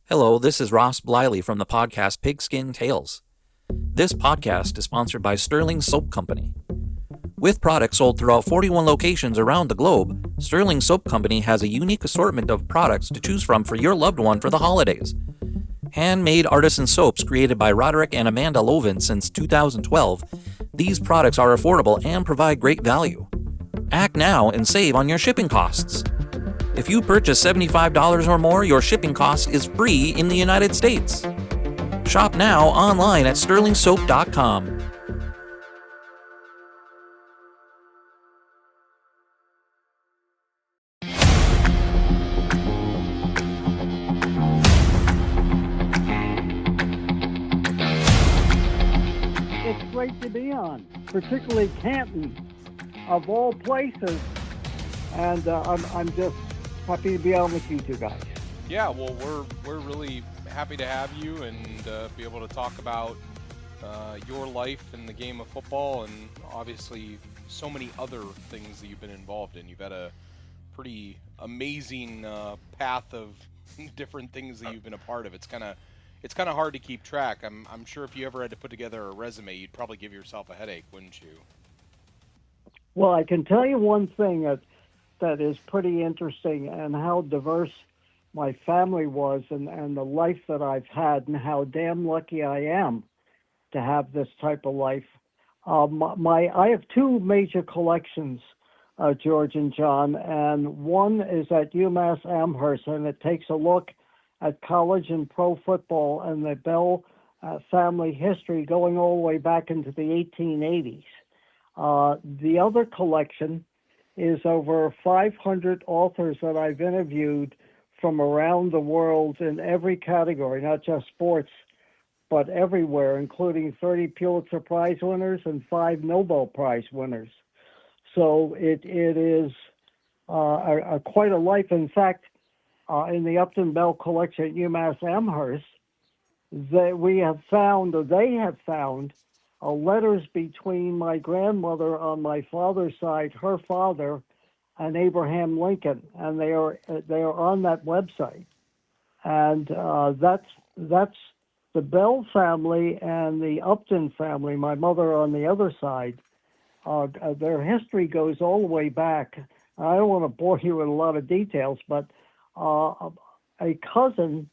Hello, this is Ross Bliley from the podcast Pigskin Tales. This podcast is sponsored by Sterling Soap Company. With products sold throughout 41 locations around the globe, Sterling Soap Company has a unique assortment of products to choose from for your loved one for the holidays. Handmade artisan soaps created by Roderick and Amanda Lovin since 2012, these products are affordable and provide great value. Act now and save on your shipping costs. If you purchase $75 or more, your shipping cost is free in the United States. Shop now online at sterlingsoap.com. It's great to be on, particularly Canton, of all places, and I'm just happy to be on with you two guys. Yeah, well, we're really happy to have you and be able to talk about your life in the game of football and obviously so many other things that you've been involved in. You've had a pretty amazing path of different things that you've been a part of. It's kind of hard to keep track. I'm sure if you ever had to put together a resume, you'd probably give yourself a headache, wouldn't you? Well, I can tell you one thing that is pretty interesting, and how diverse my family was, and the life that I've had, and how damn lucky I am to have this type of life. I have two major collections, George and John, and one is at UMass Amherst, and it takes a look at college and pro football and the Bell family history going all the way back into the 1880s. The other collection is over 500 authors that I've interviewed from around the world in every category, not just sports, but everywhere, including 30 Pulitzer Prize winners and 5 Nobel Prize winners. So it is quite a life. In fact, in the Upton Bell collection at UMass Amherst, they have found letters between my grandmother on my father's side, her father, and Abraham Lincoln, and they are on that website. And that's the Bell family and the Upton family, my mother on the other side. Their history goes all the way back. I don't want to bore you with a lot of details, but a cousin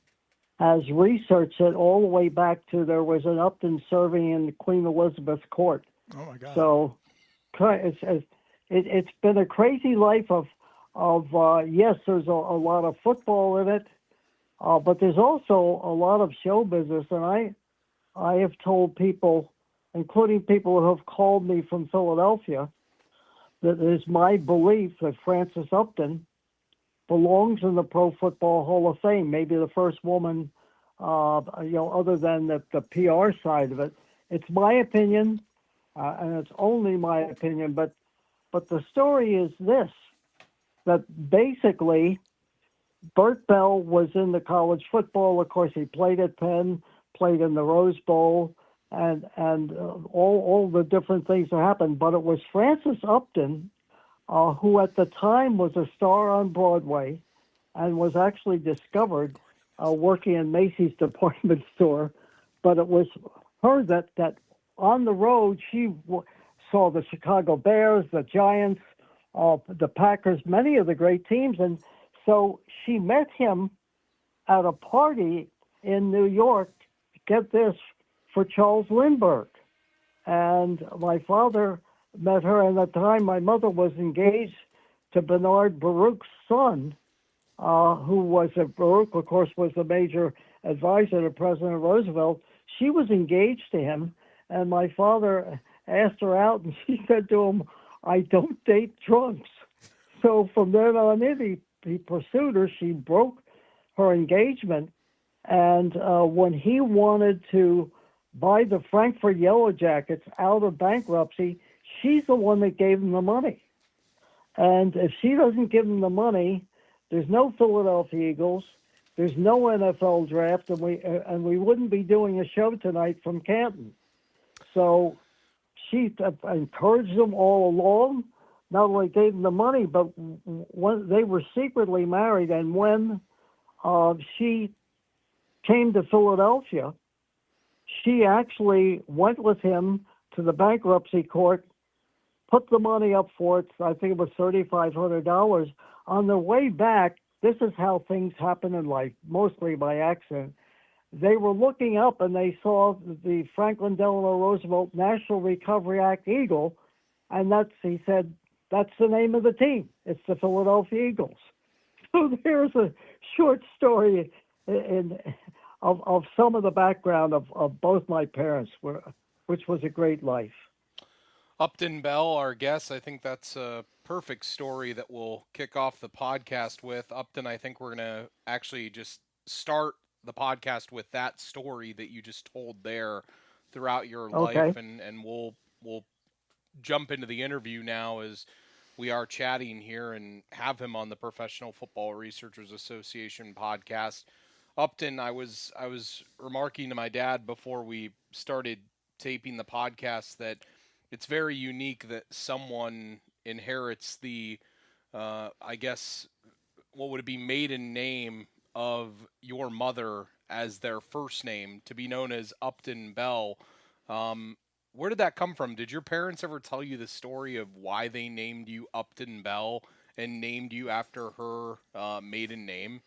has researched it all the way back to there was an Upton serving in Queen Elizabeth's court. Oh my God! So it's been a crazy life of yes, there's a lot of football in it, but there's also a lot of show business. And I have told people, including people who have called me from Philadelphia, that it is my belief that Frances Upton belongs in the Pro Football Hall of Fame, maybe the first woman, other than the PR side of it. It's my opinion, and it's only my opinion, but the story is this, that basically Bert Bell was in the college football. Of course, he played at Penn, played in the Rose Bowl, and all the different things that happened. But it was Frances Upton, who at the time was a star on Broadway and was actually discovered working in Macy's department store. But it was her that on the road, she saw the Chicago Bears, the Giants, the Packers, many of the great teams. And so she met him at a party in New York, get this, for Charles Lindbergh. And my father met her, and at the time my mother was engaged to Bernard Baruch's son, who was Baruch, of course, was the major advisor to President Roosevelt. She was engaged to him, and my father asked her out, and she said to him, "I don't date drunks." So from then on in, he pursued her. She broke her engagement, and when he wanted to buy the Frankfurt Yellow Jackets out of bankruptcy, she's the one that gave him the money. And if she doesn't give him the money, there's no Philadelphia Eagles, there's no NFL draft, and we wouldn't be doing a show tonight from Canton. So she encouraged them all along, not only gave them the money, but when they were secretly married, and when she came to Philadelphia, she actually went with him to the bankruptcy court, put the money up for it. I think it was $3,500. On the way back, this is how things happen in life, mostly by accident. They were looking up and they saw the Franklin Delano Roosevelt National Recovery Act Eagle, and he said, that's the name of the team. It's the Philadelphia Eagles. So there's a short story of some of the background of both my parents, which was a great life. Upton Bell, our guest, I think that's a perfect story that we'll kick off the podcast with. Upton, I think we're going to actually just start the podcast with that story that you just told there throughout your life, and we'll jump into the interview now as we are chatting here and have him on the Professional Football Researchers Association podcast. Upton, I was remarking to my dad before we started taping the podcast that it's very unique that someone inherits the, I guess, what would it be, maiden name of your mother as their first name, to be known as Upton Bell. Where did that come from? Did your parents ever tell you the story of why they named you Upton Bell and named you after her maiden name?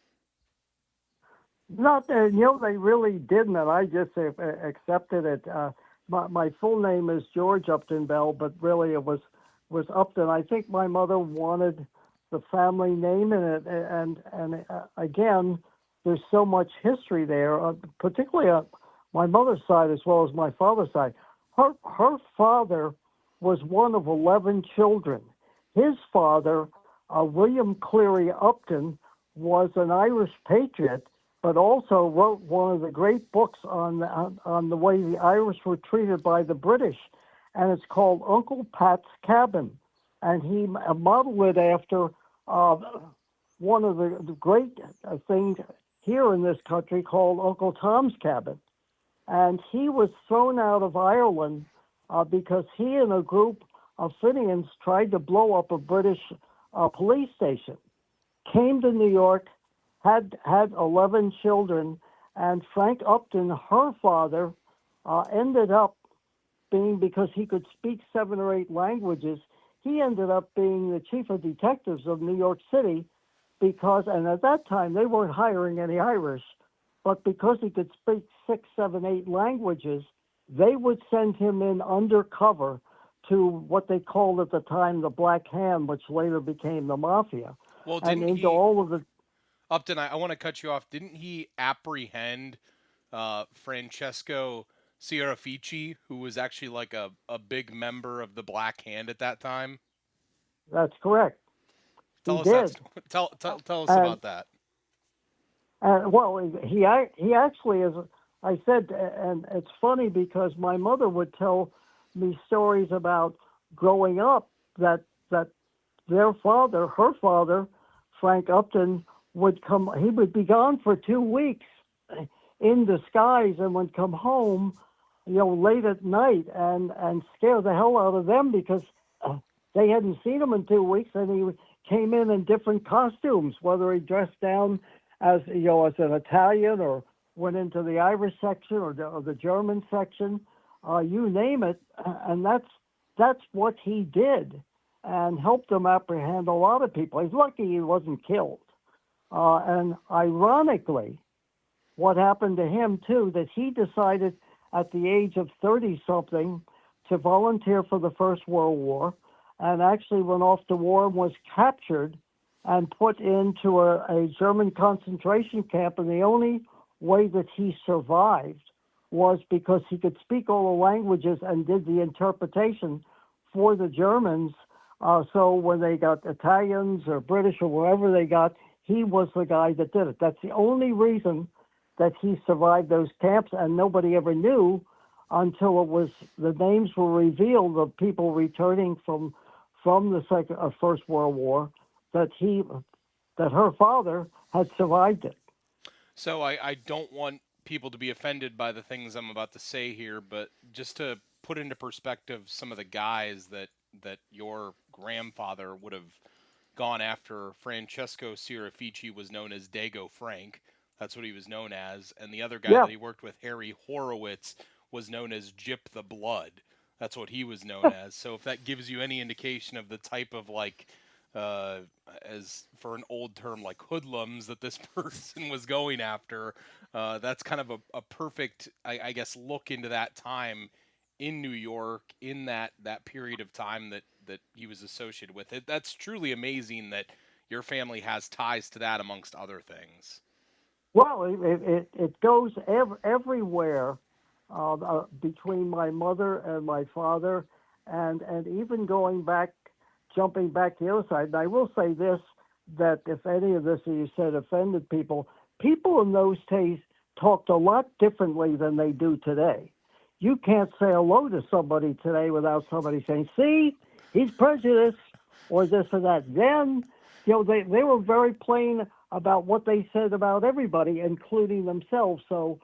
Not, they really didn't, and I just accepted it. My full name is George Upton Bell, but really it was Upton. I think my mother wanted the family name in it, and again, there's so much history there, particularly on my mother's side as well as my father's side. Her father was one of 11 children. His father, William Cleary Upton, was an Irish patriot, but also wrote one of the great books on the way the Irish were treated by the British, and it's called Uncle Pat's Cabin. And he modeled it after one of the great things here in this country called Uncle Tom's Cabin. And he was thrown out of Ireland because he and a group of Fenians tried to blow up a British police station, came to New York, had 11 children, and Frank Upton, her father, ended up being, because he could speak 7 or 8 languages, he ended up being the chief of detectives of New York City and at that time they weren't hiring any Irish, but because he could speak 6, 7, 8 languages, they would send him in undercover to what they called at the time the Black Hand, which later became the Mafia. Well, Upton, I want to cut you off. Didn't he apprehend Francesco Sciarafici, who was actually like a big member of the Black Hand at that time? That's correct. Tell us about that. Well, he actually is. I said, and it's funny because my mother would tell me stories about growing up that their father, her father, Frank Upton, would come. He would be gone for 2 weeks in disguise and would come home, late at night and scare the hell out of them because they hadn't seen him in 2 weeks, and he came in different costumes, whether he dressed down as as an Italian or went into the Irish section or the German section, you name it, and that's what he did, and helped them apprehend a lot of people. He's lucky he wasn't killed. And ironically, what happened to him too, that he decided at the age of 30-something to volunteer for the First World War, and actually went off to war and was captured and put into a German concentration camp. And the only way that he survived was because he could speak all the languages and did the interpretation for the Germans. So when they got Italians or British or wherever they got, he was the guy that did it. That's the only reason that he survived those camps, and nobody ever knew until the names were revealed of people returning from the First World War, that her father had survived it. So I don't want people to be offended by the things I'm about to say here, but just to put into perspective some of the guys that your grandfather would have gone after. Francesco Sciarafici was known as Dago Frank. That's what he was known as. And the other guy Yeah. that he worked with, Harry Horowitz, was known as Jip the Blood. That's what he was known as. So if that gives you any indication of the type of as for an old term like hoodlums that this person was going after, that's kind of a perfect, I guess, look into that time in New York in that period of time that he was associated with it. That's truly amazing that your family has ties to that amongst other things. Well, it goes everywhere between my mother and my father, and even jumping back the other side. And I will say this, that if any of this that you said offended people in those days talked a lot differently than they do today. You can't say hello to somebody today without somebody saying, see, he's prejudiced, or this or that. Then, they were very plain about what they said about everybody, including themselves. So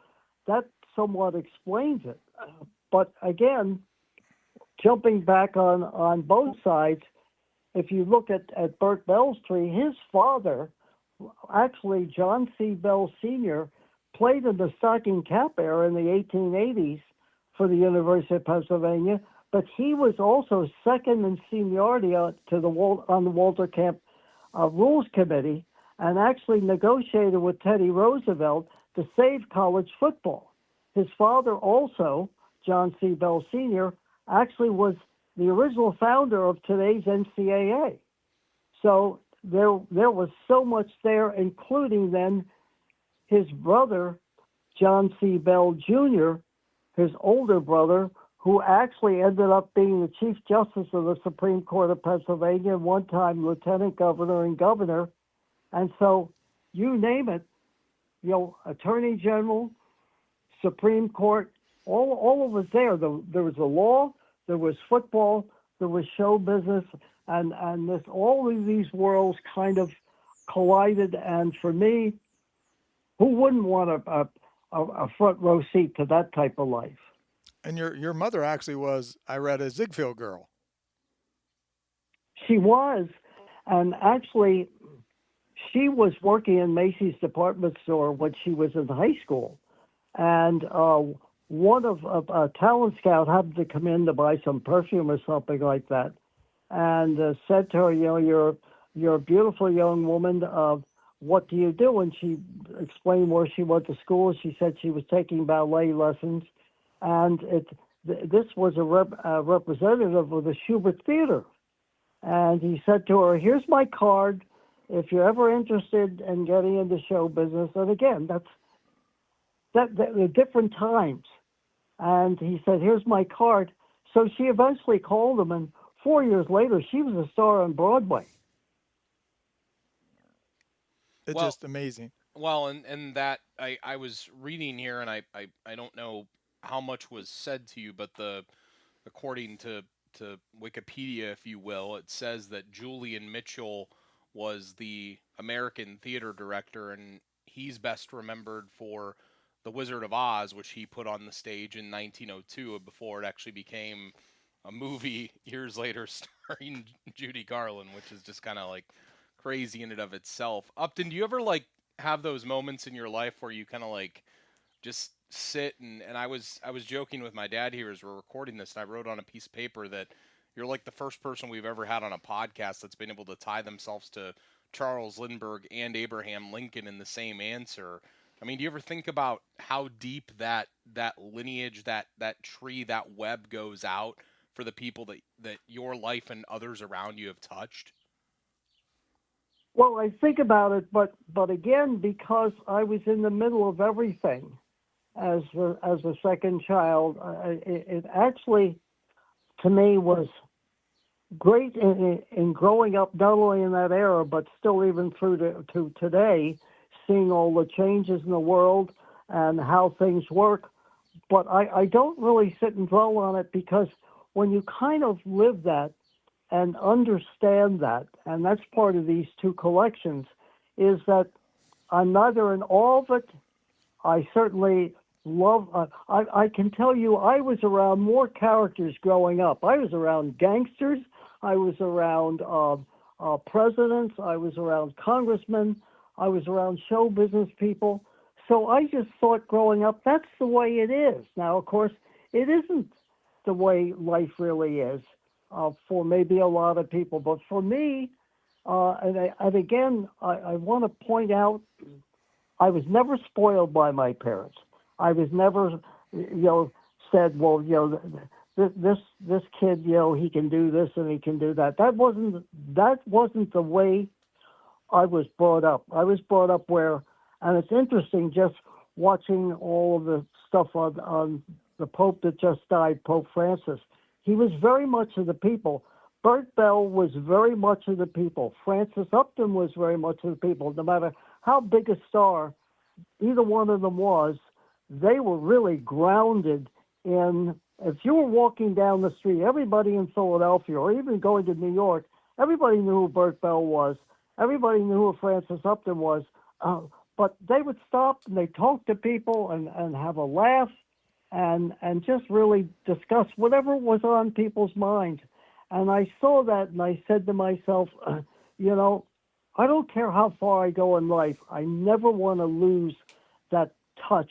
that somewhat explains it. But again, jumping back on both sides, if you look at Bert Bell's tree, his father, actually John C. Bell Sr., played in the stocking cap era in the 1880s for the University of Pennsylvania, but he was also second in seniority on the Walter Camp Rules Committee, and actually negotiated with Teddy Roosevelt to save college football. His father also, John C. Bell Sr., actually was the original founder of today's NCAA. So there was so much there, including then his brother, John C. Bell Jr., his older brother, who actually ended up being the Chief Justice of the Supreme Court of Pennsylvania, and one time Lieutenant Governor and Governor. And so you name it, Attorney General, Supreme Court, all of it there. There was the law, there was football, there was show business, and all of these worlds kind of collided. And for me, who wouldn't want a front row seat to that type of life? And your mother actually was, I read, a Ziegfeld girl. She was, and actually, she was working in Macy's department store when she was in high school, and one of a talent scout happened to come in to buy some perfume or something like that, and said to her, you're a beautiful young woman. What do you do? And she explained where she went to school. She said she was taking ballet lessons, and this was a representative of the Schubert Theater. And he said to her, here's my card. If you're ever interested in getting into show business, and again, that's the different times. And he said, here's my card. So she eventually called him, and 4 years later, she was a star on Broadway. It's just amazing. Well, and that I was reading here, and I don't know how much was said to you, but according to Wikipedia, if you will, it says that Julian Mitchell was the American theater director, and he's best remembered for The Wizard of Oz, which he put on the stage in 1902 before it actually became a movie years later starring Judy Garland, which is just kind of like crazy in and of itself. Upton, do you ever have those moments in your life where you kind of just sit and I was joking with my dad here as we're recording this, and I wrote on a piece of paper that you're like the first person we've ever had on a podcast that's been able to tie themselves to Charles Lindbergh and Abraham Lincoln in the same answer. I mean, do you ever think about how deep that lineage, that tree, that web goes out for the people that your life and others around you have touched? Well, I think about it, but again, because I was in the middle of everything as a second child, it actually, to me, was great in growing up, not only in that era, but still even through to today, seeing all the changes in the world and how things work. But I don't really sit and dwell on it, because when you kind of live that and understand that, and that's part of these two collections, is that I'm neither in awe of it. I certainly love, I can tell you I was around more characters growing up. I was around gangsters. I was around presidents. I was around congressmen. I was around show business people. so I just thought growing up, that's the way it is. Now, of course, it isn't the way life really is for maybe a lot of people. But for me, and again, I want to point out, I was never spoiled by my parents. I was never, said, well, this kid, he can do this and he can do that. That wasn't the way I was brought up. I was brought up where, and it's interesting just watching all of the stuff on the Pope that just died, Pope Francis. He was very much of the people. Bert Bell was very much of the people. Francis Upton was very much of the people. No matter how big a star either one of them was, they were really grounded in, if you were walking down the street, everybody in Philadelphia or even going to New York, everybody knew who Bert Bell was. Everybody knew who Francis Upton was. But they would stop and they talk to people and have a laugh and just really discuss whatever was on people's minds. And I saw that and I said to myself, I don't care how far I go in life. I never want to lose that touch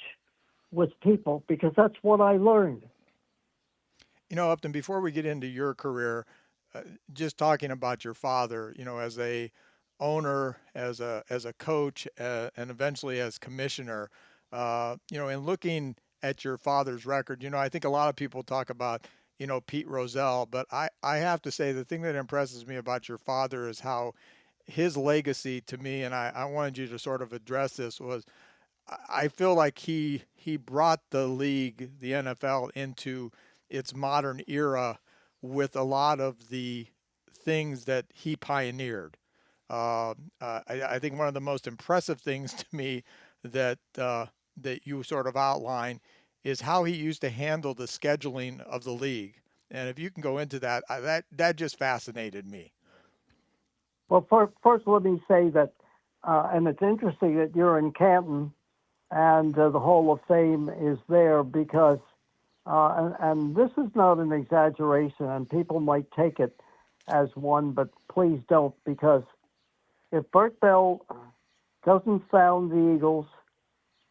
with people because that's what I learned. Upton, before we get into your career, just talking about your father, as a owner, as a coach, and eventually as commissioner, in looking at your father's record, I think a lot of people talk about, Pete Rozelle, but I have to say the thing that impresses me about your father is how his legacy to me, and I wanted you to sort of address this, was I feel like he brought the league, the NFL, into its modern era with a lot of the things that he pioneered. I think one of the most impressive things to me that you sort of outline is how he used to handle the scheduling of the league. And if you can go into that, that just fascinated me. Well, first let me say that, and it's interesting that you're in Canton and the Hall of Fame is there because, and this is not an exaggeration, and people might take it as one, but please don't, because if Bert Bell doesn't found the Eagles,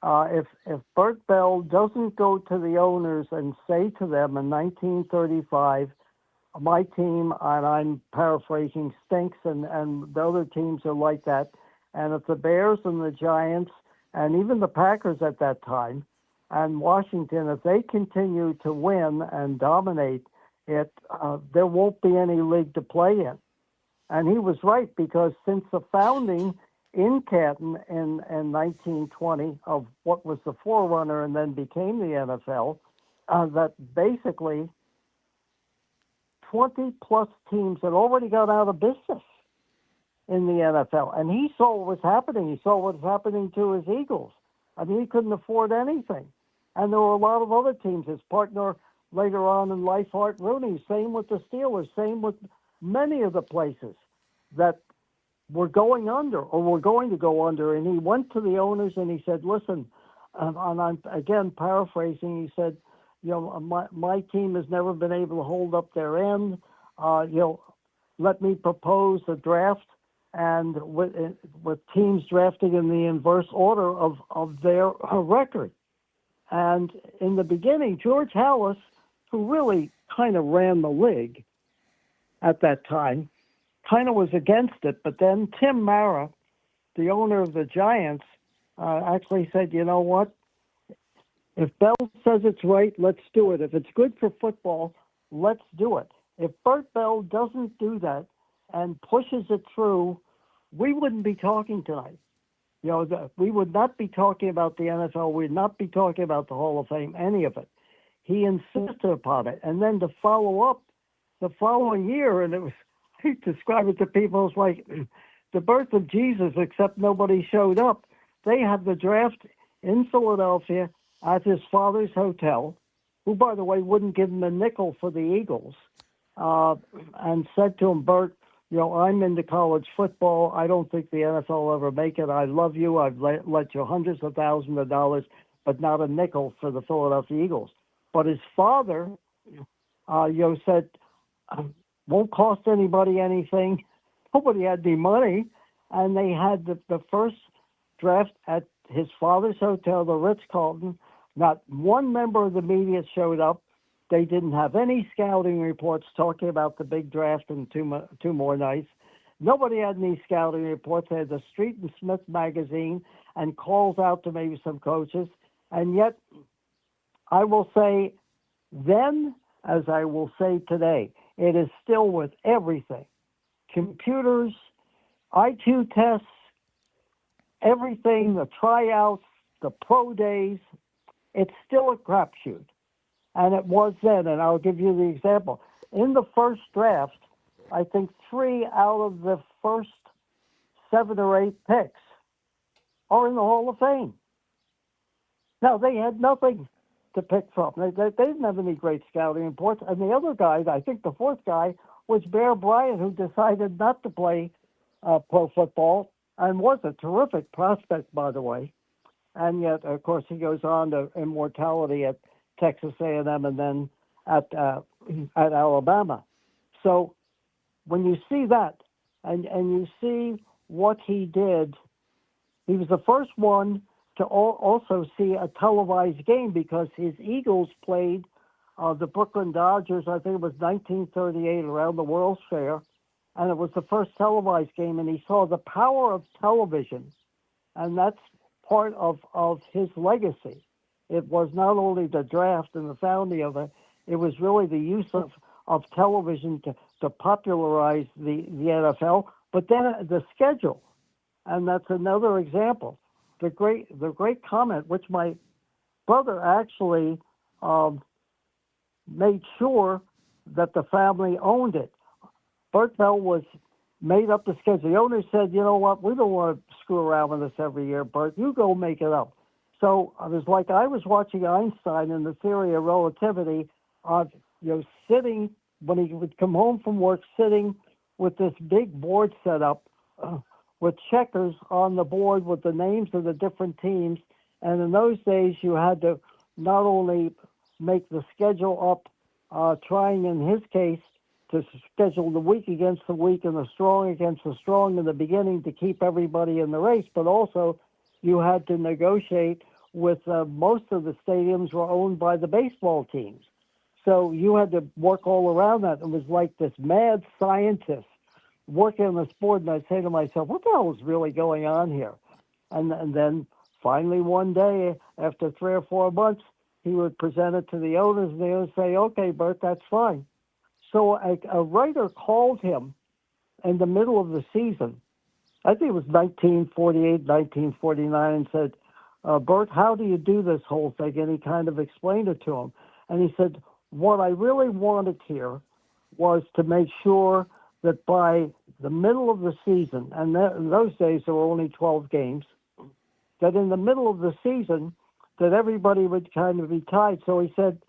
if Bert Bell doesn't go to the owners and say to them in 1935, my team, and I'm paraphrasing, stinks, and the other teams are like that, and if the Bears and the Giants and even the Packers at that time and Washington, if they continue to win and dominate it, there won't be any league to play in. And he was right, because since the founding in Canton in 1920 of what was the forerunner and then became the NFL, that basically 20-plus teams had already got out of business in the NFL. And he saw what was happening. He saw what was happening to his Eagles. I mean, he couldn't afford anything. And there were a lot of other teams. His partner later on in life, Art Rooney, same with the Steelers, same with many of the places that were going under or were going to go under. And he went to the owners and he said, listen, and I'm again paraphrasing, he said, my team has never been able to hold up their end. Let me propose a draft, and with teams drafting in the inverse order of their record. And in the beginning, George Halas, who really kind of ran the league at that time, kind of was against it. But then Tim Mara, the owner of the Giants, actually said, you know what? If Bell says it's right, let's do it. If it's good for football, let's do it. If Bert Bell doesn't do that and pushes it through, we wouldn't be talking tonight. We would not be talking about the NFL. We'd not be talking about the Hall of Fame, any of it. He insisted upon it. And then to follow up the following year, and it was, I describe it to people as like the birth of Jesus, except nobody showed up. They had the draft in Philadelphia at his father's hotel, who, by the way, wouldn't give him a nickel for the Eagles, and said to him, Bert, I'm into college football. I don't think the NFL will ever make it. I love you. I've let you hundreds of thousands of dollars, but not a nickel for the Philadelphia Eagles. But his father, said, won't cost anybody anything. Nobody had any money. And they had the first draft at his father's hotel, the Ritz-Carlton. Not one member of the media showed up. They didn't have any scouting reports talking about the big draft in two more nights. Nobody had any scouting reports. They had the Street and Smith magazine and calls out to maybe some coaches. And yet, I will say then, as I will say today, it is still with everything. Computers, IQ tests, everything, the tryouts, the pro days, it's still a crapshoot. And it was then, and I'll give you the example. In the first draft, I think 3 out of the first 7 or 8 picks are in the Hall of Fame. Now, they had nothing to pick from. They didn't have any great scouting reports. And the other guy, I think the fourth guy, was Bear Bryant, who decided not to play pro football and was a terrific prospect, by the way. And yet, of course, he goes on to immortality at Texas A&M and then at Alabama. So when you see that and you see what he did, he was the first one to also see a televised game because his Eagles played the Brooklyn Dodgers, I think it was 1938, around the World's Fair, and it was the first televised game, and he saw the power of television, and that's part of his legacy. It was not only the draft and the founding of it, it was really the use of television to popularize the NFL, but then the schedule, and that's another example. The great comment, which my brother actually made sure that the family owned it. Bert Bell made up the schedule. The owner said, you know what, we don't want to screw around with this every year, Bert. You go make it up. So it was like I was watching Einstein in the theory of relativity, sitting, when he would come home from work, sitting with this big board set up with checkers on the board with the names of the different teams. And in those days, you had to not only make the schedule up, trying in his case to schedule the weak against the weak and the strong against the strong in the beginning to keep everybody in the race, but also you had to negotiate with most of the stadiums were owned by the baseball teams. So you had to work all around that. It was like this mad scientist working on the sport, and I'd say to myself, what the hell is really going on here? And then finally one day, after 3 or 4 months, he would present it to the owners, and they would say, okay, Bert, that's fine. So a writer called him in the middle of the season, I think it was 1948, 1949, and said, Bert, how do you do this whole thing? And he kind of explained it to him. And he said, what I really wanted here was to make sure that by the middle of the season, and in those days there were only 12 games, that in the middle of the season, that everybody would kind of be tied. So he said,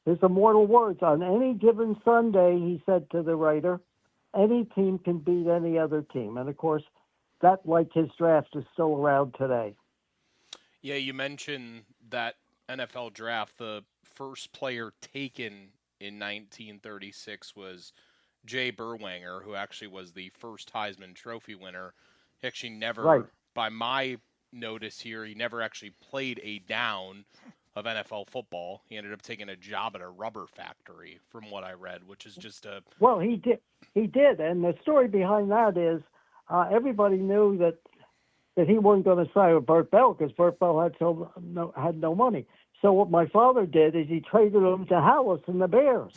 his immortal words, on any given Sunday, he said to the writer, any team can beat any other team. And of course, that, like his draft, is still around today. Yeah, you mentioned that NFL draft. The first player taken in 1936 was Jay Berwanger, who actually was the first Heisman Trophy winner. He actually never, right, by my notice here, he never actually played a down of NFL football. He ended up taking a job at a rubber factory, from what I read, which is just a... Well, he did. And the story behind that is everybody knew that he wasn't going to sign with Bert Bell because Bert Bell had no money. So what my father did is he traded him to Hallis and the Bears.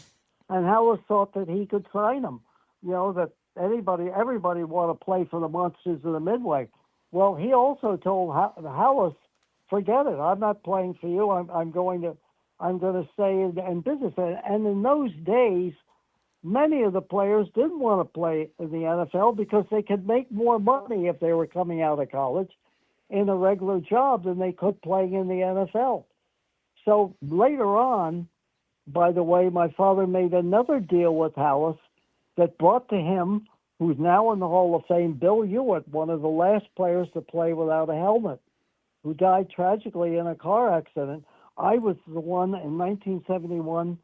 And Hallis thought that he could sign him, that everybody wanted to play for the Monsters of the Midway. Well, he also told Hallis, forget it, I'm not playing for you. I'm going to stay in business. And in those days, many of the players didn't want to play in the NFL because they could make more money if they were coming out of college in a regular job than they could playing in the NFL. So later on, by the way, my father made another deal with Hallis that brought to him, who's now in the Hall of Fame, Bill Hewitt, one of the last players to play without a helmet, who died tragically in a car accident. I was the one in 1971,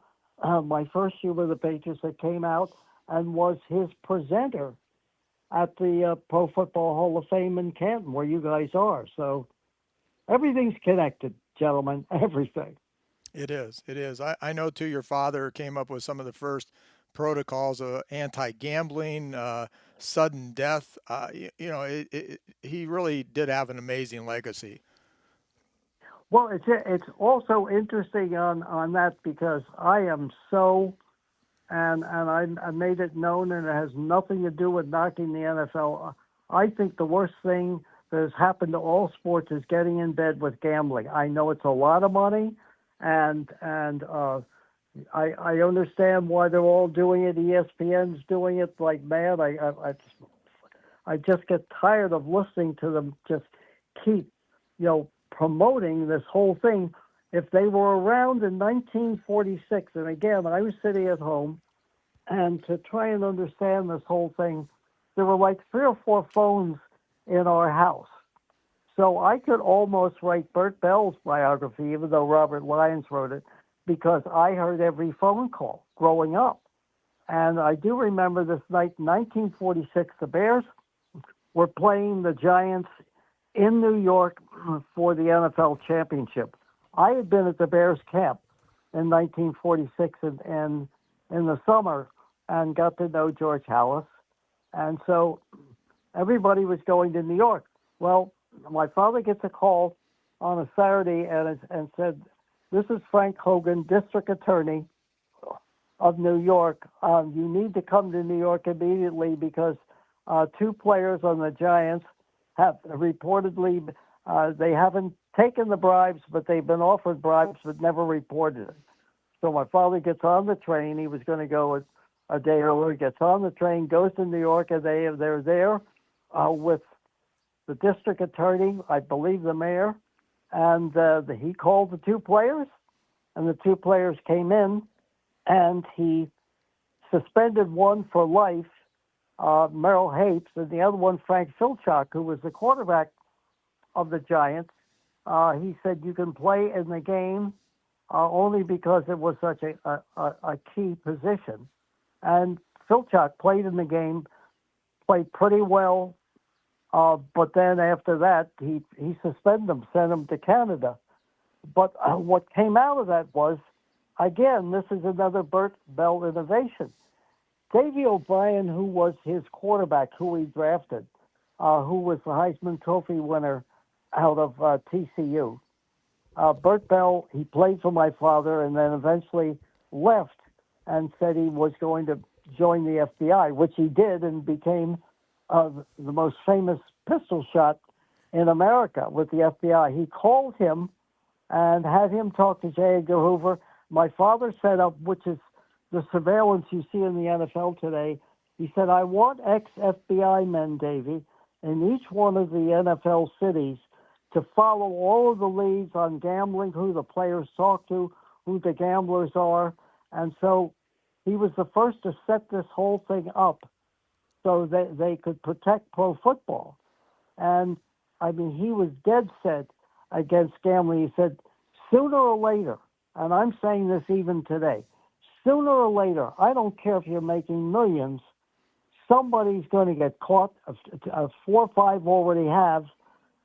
my first year with the Patriots, that came out and was his presenter at the Pro Football Hall of Fame in Canton, where you guys are. So everything's connected, gentlemen. Everything. It is. It is. I know, too, your father came up with some of the first protocols of anti-gambling, sudden death. He really did have an amazing legacy. Well, it's also interesting on that because I am so, and I made it known, and it has nothing to do with knocking the NFL. I think the worst thing that has happened to all sports is getting in bed with gambling. I know it's a lot of money, and I understand why they're all doing it. ESPN's doing it like mad. I just get tired of listening to them just keep, promoting this whole thing. If they were around in 1946, and again, I was sitting at home, and to try and understand this whole thing, there were like 3 or 4 phones in our house. So I could almost write Bert Bell's biography, even though Robert Lyons wrote it, because I heard every phone call growing up. And I do remember this night, 1946, the Bears were playing the Giants in New York for the NFL championship. I had been at the Bears camp in 1946 and in the summer and got to know George Hallis. And so everybody was going to New York. Well, my father gets a call on a Saturday and said, "This is Frank Hogan, district attorney of New York. You need to come to New York immediately because 2 players on the Giants have reportedly, they haven't taken the bribes, but they've been offered bribes but never reported it." So my father gets on the train. He was going to go a day earlier, gets on the train, goes to New York, and they're there with the district attorney, I believe the mayor, and he called the 2 players, and the 2 players came in, and he suspended one for life, Merrill Hapes, and the other one, Frank Filchak, who was the quarterback of the Giants. He said, "You can play in the game only because it was such a key position." And Filchak played in the game, played pretty well, but then after that, he suspended him, sent him to Canada. But what came out of that was, again, this is another Bert Bell innovation. Davey O'Brien, who was his quarterback, who he drafted, who was the Heisman Trophy winner out of TCU. Bert Bell, he played for my father and then eventually left and said he was going to join the FBI, which he did and became the most famous pistol shot in America with the FBI. He called him and had him talk to J. Edgar Hoover. My father set up, which is the surveillance you see in the NFL today. He said, "I want ex-FBI men, Davey, in each one of the NFL cities to follow all of the leads on gambling, who the players talk to, who the gamblers are." And so he was the first to set this whole thing up so that they could protect pro football. And, I mean, he was dead set against gambling. He said, sooner or later, and I'm saying this even today, sooner or later, I don't care if you're making millions, somebody's going to get caught. 4 or 5 already have.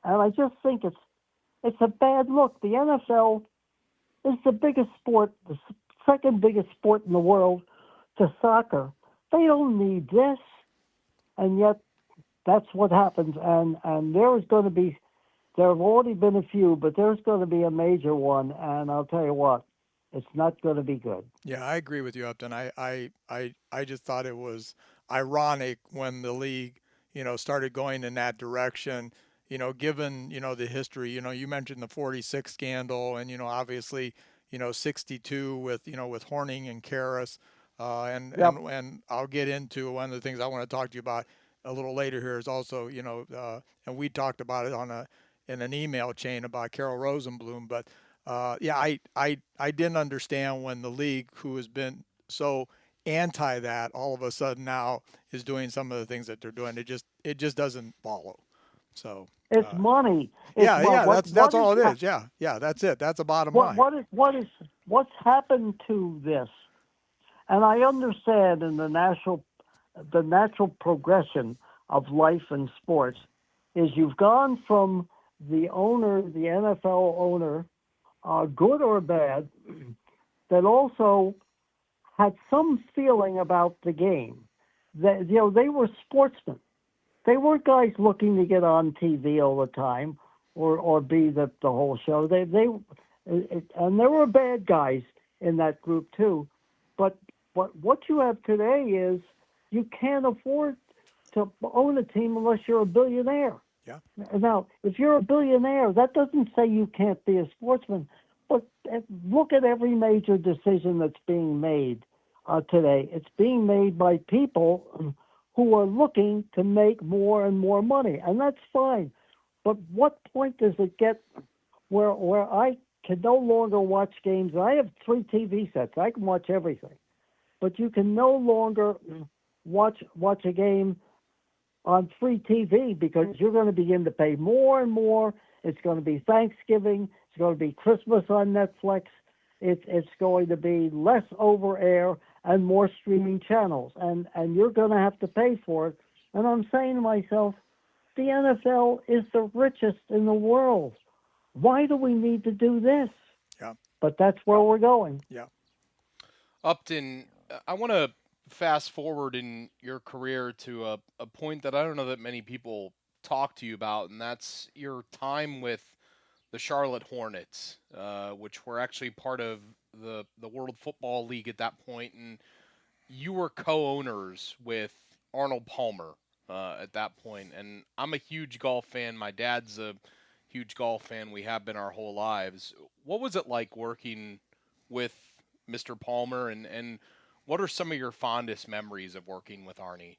And I just think it's a bad look. The NFL is the biggest sport, the second biggest sport in the world to soccer. They don't need this. And yet that's what happens. And there have already been a few, but there's going to be a major one. And I'll tell you what, it's not going to be good. Yeah, I agree with you, Upton. I just thought it was ironic when the league, started going in that direction, given, the history. You mentioned the 46 scandal and, obviously, 62 with Horning and Karras. And I'll get into one of the things I want to talk to you about a little later here is also, and we talked about it in an email chain about Carol Rosenblum. But I didn't understand when the league, who has been so anti that, all of a sudden now is doing some of the things that they're doing. It just doesn't follow. So it's money. That's all it is. Yeah, that's it. That's the bottom line. What's happened to this? And I understand in the natural progression of life in sports is you've gone from the owner, the NFL owner, good or bad, that also had some feeling about the game. That, they were sportsmen. They weren't guys looking to get on TV all the time or be the whole show. And there were bad guys in that group too. But what you have today is you can't afford to own a team unless you're a billionaire. Yeah. Now, if you're a billionaire, that doesn't say you can't be a sportsman. But look at every major decision that's being made today. It's being made by people who are looking to make more and more money, and that's fine. But what point does it get where I can no longer watch games? I have 3 TV sets. I can watch everything. But you can no longer watch a game on free TV because you're going to begin to pay more and more. It's going to be Thanksgiving. It's going to be Christmas on Netflix. It's going to be less over air and more streaming channels, and you're going to have to pay for it. And I'm saying to myself, the NFL is the richest in the world. Why do we need to do this? Yeah. But that's where we're going. Yeah. Upton, I want to fast forward in your career to a point that I don't know that many people talk to you about, and that's your time with the Charlotte Hornets, which were actually part of the World Football League at that point, and you were co-owners with Arnold Palmer at that point. And I'm a huge golf fan. My dad's a huge golf fan. We have been our whole lives. What was it like working with Mr. Palmer, and what are some of your fondest memories of working with Arnie?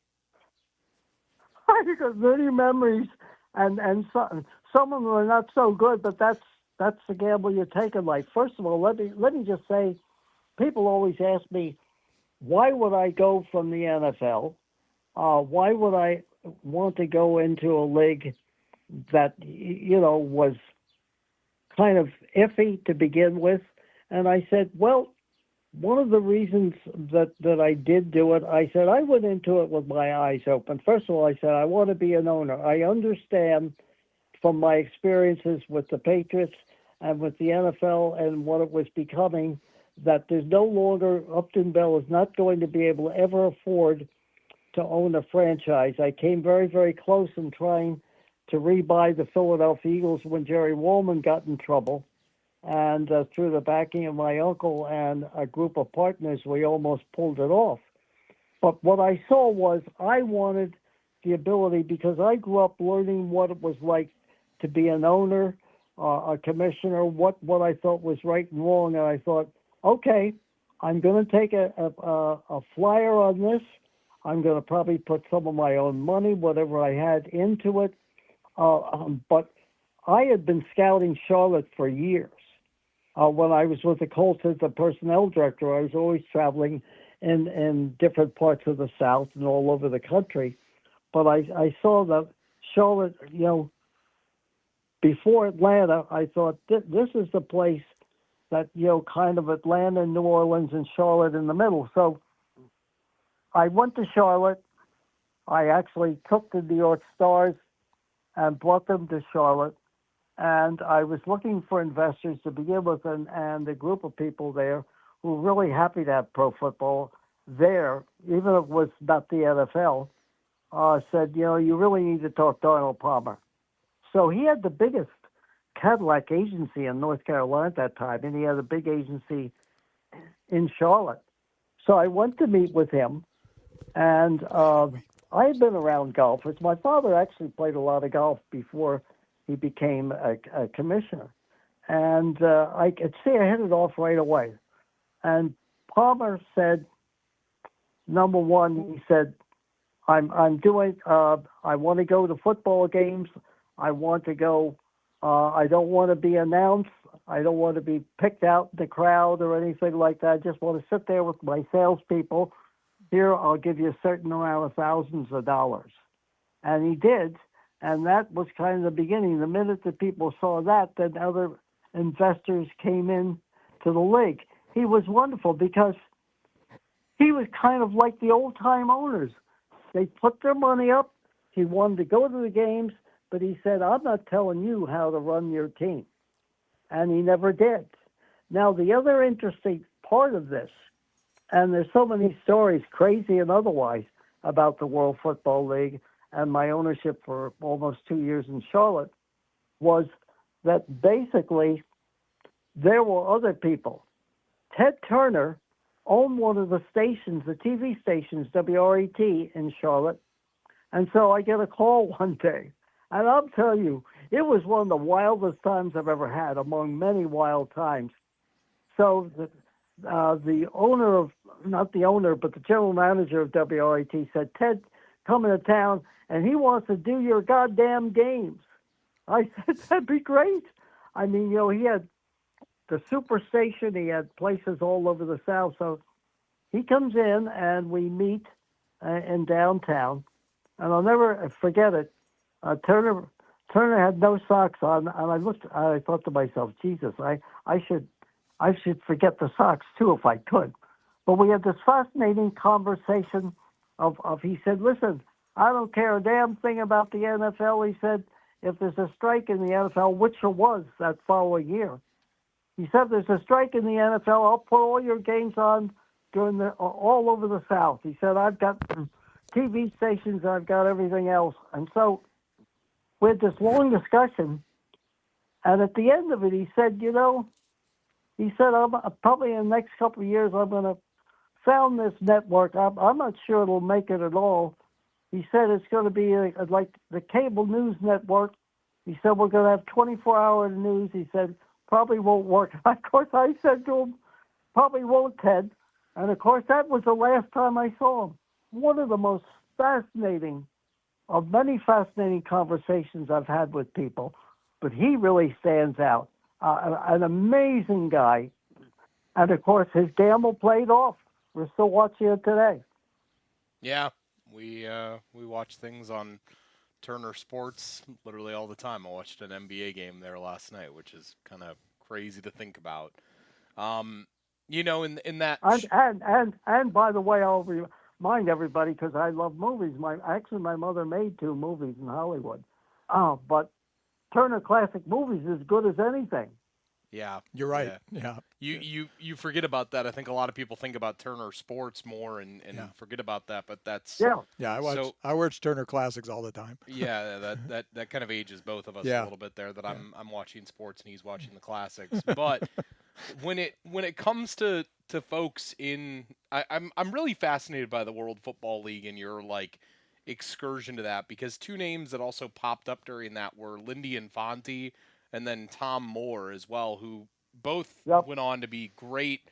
I got many memories, and some of them are not so good, but that's the gamble you take in life. First of all, let me just say, people always ask me, why would I go from the NFL? Why would I want to go into a league that was kind of iffy to begin with? And I said, well, one of the reasons that I did do it, I said I went into it with my eyes open. First of all, I said I want to be an owner. I understand from my experiences with the Patriots and with the NFL and what it was becoming that there's no longer, Upton Bell is not going to be able to ever afford to own a franchise. I came very, very close in trying to rebuy the Philadelphia Eagles when Jerry Woolman got in trouble. And through the backing of my uncle and a group of partners, we almost pulled it off. But what I saw was I wanted the ability, because I grew up learning what it was like to be an owner, a commissioner, what I thought was right and wrong. And I thought, okay, I'm going to take a flyer on this. I'm going to probably put some of my own money, whatever I had, into it. But I had been scouting Charlotte for years. When I was with the Colts as the personnel director, I was always traveling in different parts of the South and all over the country. But I saw that Charlotte, before Atlanta, I thought this is the place that, kind of Atlanta, New Orleans, and Charlotte in the middle. So I went to Charlotte. I actually took the New York Stars and brought them to Charlotte. And I was looking for investors to begin with, and a group of people there who were really happy to have pro football there, even if it was not the NFL, said, you really need to talk to Arnold Palmer. So he had the biggest Cadillac agency in North Carolina at that time, and he had a big agency in Charlotte. So I went to meet with him, and I had been around golfers. My father actually played a lot of golf before he became a commissioner. And I could see I hit it off right away. And Palmer said, number one, he said, I'm doing, I want to go to football games. I want to go, I don't want to be announced. I don't want to be picked out in the crowd or anything like that. I just want to sit there with my salespeople. Here, I'll give you a certain amount of thousands of dollars. And he did. And that was kind of the beginning. The minute that people saw that, then other investors came in to the league. He was wonderful because he was kind of like the old-time owners. They put their money up. He wanted to go to the games, but he said, I'm not telling you how to run your team. And he never did. Now, the other interesting part of this, and there's so many stories, crazy and otherwise, about the World Football League and my ownership for almost 2 years in Charlotte, was that basically there were other people. Ted Turner owned one of the stations, the TV stations, WRET in Charlotte. And so I get a call one day. And I'll tell you, it was one of the wildest times I've ever had, among many wild times. So the owner of, not the owner, but the general manager of WRET said, Ted, coming to town, and he wants to do your goddamn games. I said, that'd be great. I mean, he had the Superstation, he had places all over the South. So he comes in and we meet in downtown. And I'll never forget it. Turner had no socks on, and I thought to myself, Jesus, I should forget the socks too if I could. But we had this fascinating conversation of he said, listen, I don't care a damn thing about the NFL. He said, if there's a strike in the NFL, which there was that following year, he said, there's a strike in the NFL, I'll put all your games on all over the South. He said, I've got TV stations, I've got everything else. And so we had this long discussion, and at the end of it, he said, I'm probably in the next couple of years, I'm going to found this network. I'm not sure it'll make it at all. He said it's going to be like the cable news network. He said we're going to have 24-hour news. He said probably won't work. Of course, I said to him, probably won't, Ted. And of course, that was the last time I saw him. One of the most fascinating of many fascinating conversations I've had with people, but he really stands out. An amazing guy. And of course, his gamble played off. We're still watching it today. Yeah, we watch things on Turner Sports literally all the time. I watched an NBA game there last night, which is kind of crazy to think about. In that and by the way, I'll remind everybody because I love movies. My mother made 2 movies in Hollywood, but Turner Classic Movies is as good as anything. Yeah, you're right. Yeah. You forget about that. I think a lot of people think about Turner Sports more and forget about that, but that's I watch Turner Classics all the time. Yeah, that kind of ages both of us a little bit there. That I'm watching sports and he's watching the classics. But when it comes to folks I'm really fascinated by the World Football League and your excursion to that, because 2 names that also popped up during that were Lindy Infante and then Tom Moore as well, who both went on to be great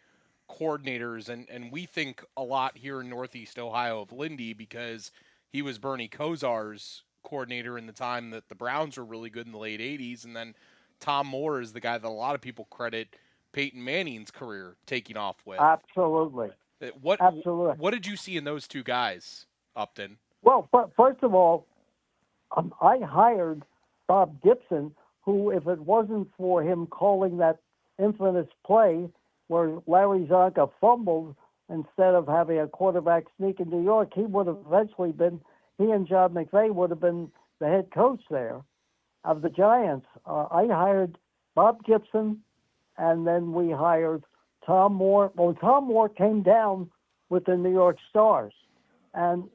coordinators. And we think a lot here in Northeast Ohio of Lindy because he was Bernie Kosar's coordinator in the time that the Browns were really good in the late 80s. And then Tom Moore is the guy that a lot of people credit Peyton Manning's career taking off with. Absolutely. Absolutely. What did you see in those 2 guys, Upton? Well, first of all, I hired Bob Gibson, who, if it wasn't for him calling that infamous play where Larry Zonka fumbled instead of having a quarterback sneak in New York, he would have eventually been, he and John McVay would have been the head coach there of the Giants. I hired Bob Gibson, and then we hired Tom Moore. Well, Tom Moore came down with the New York Stars, and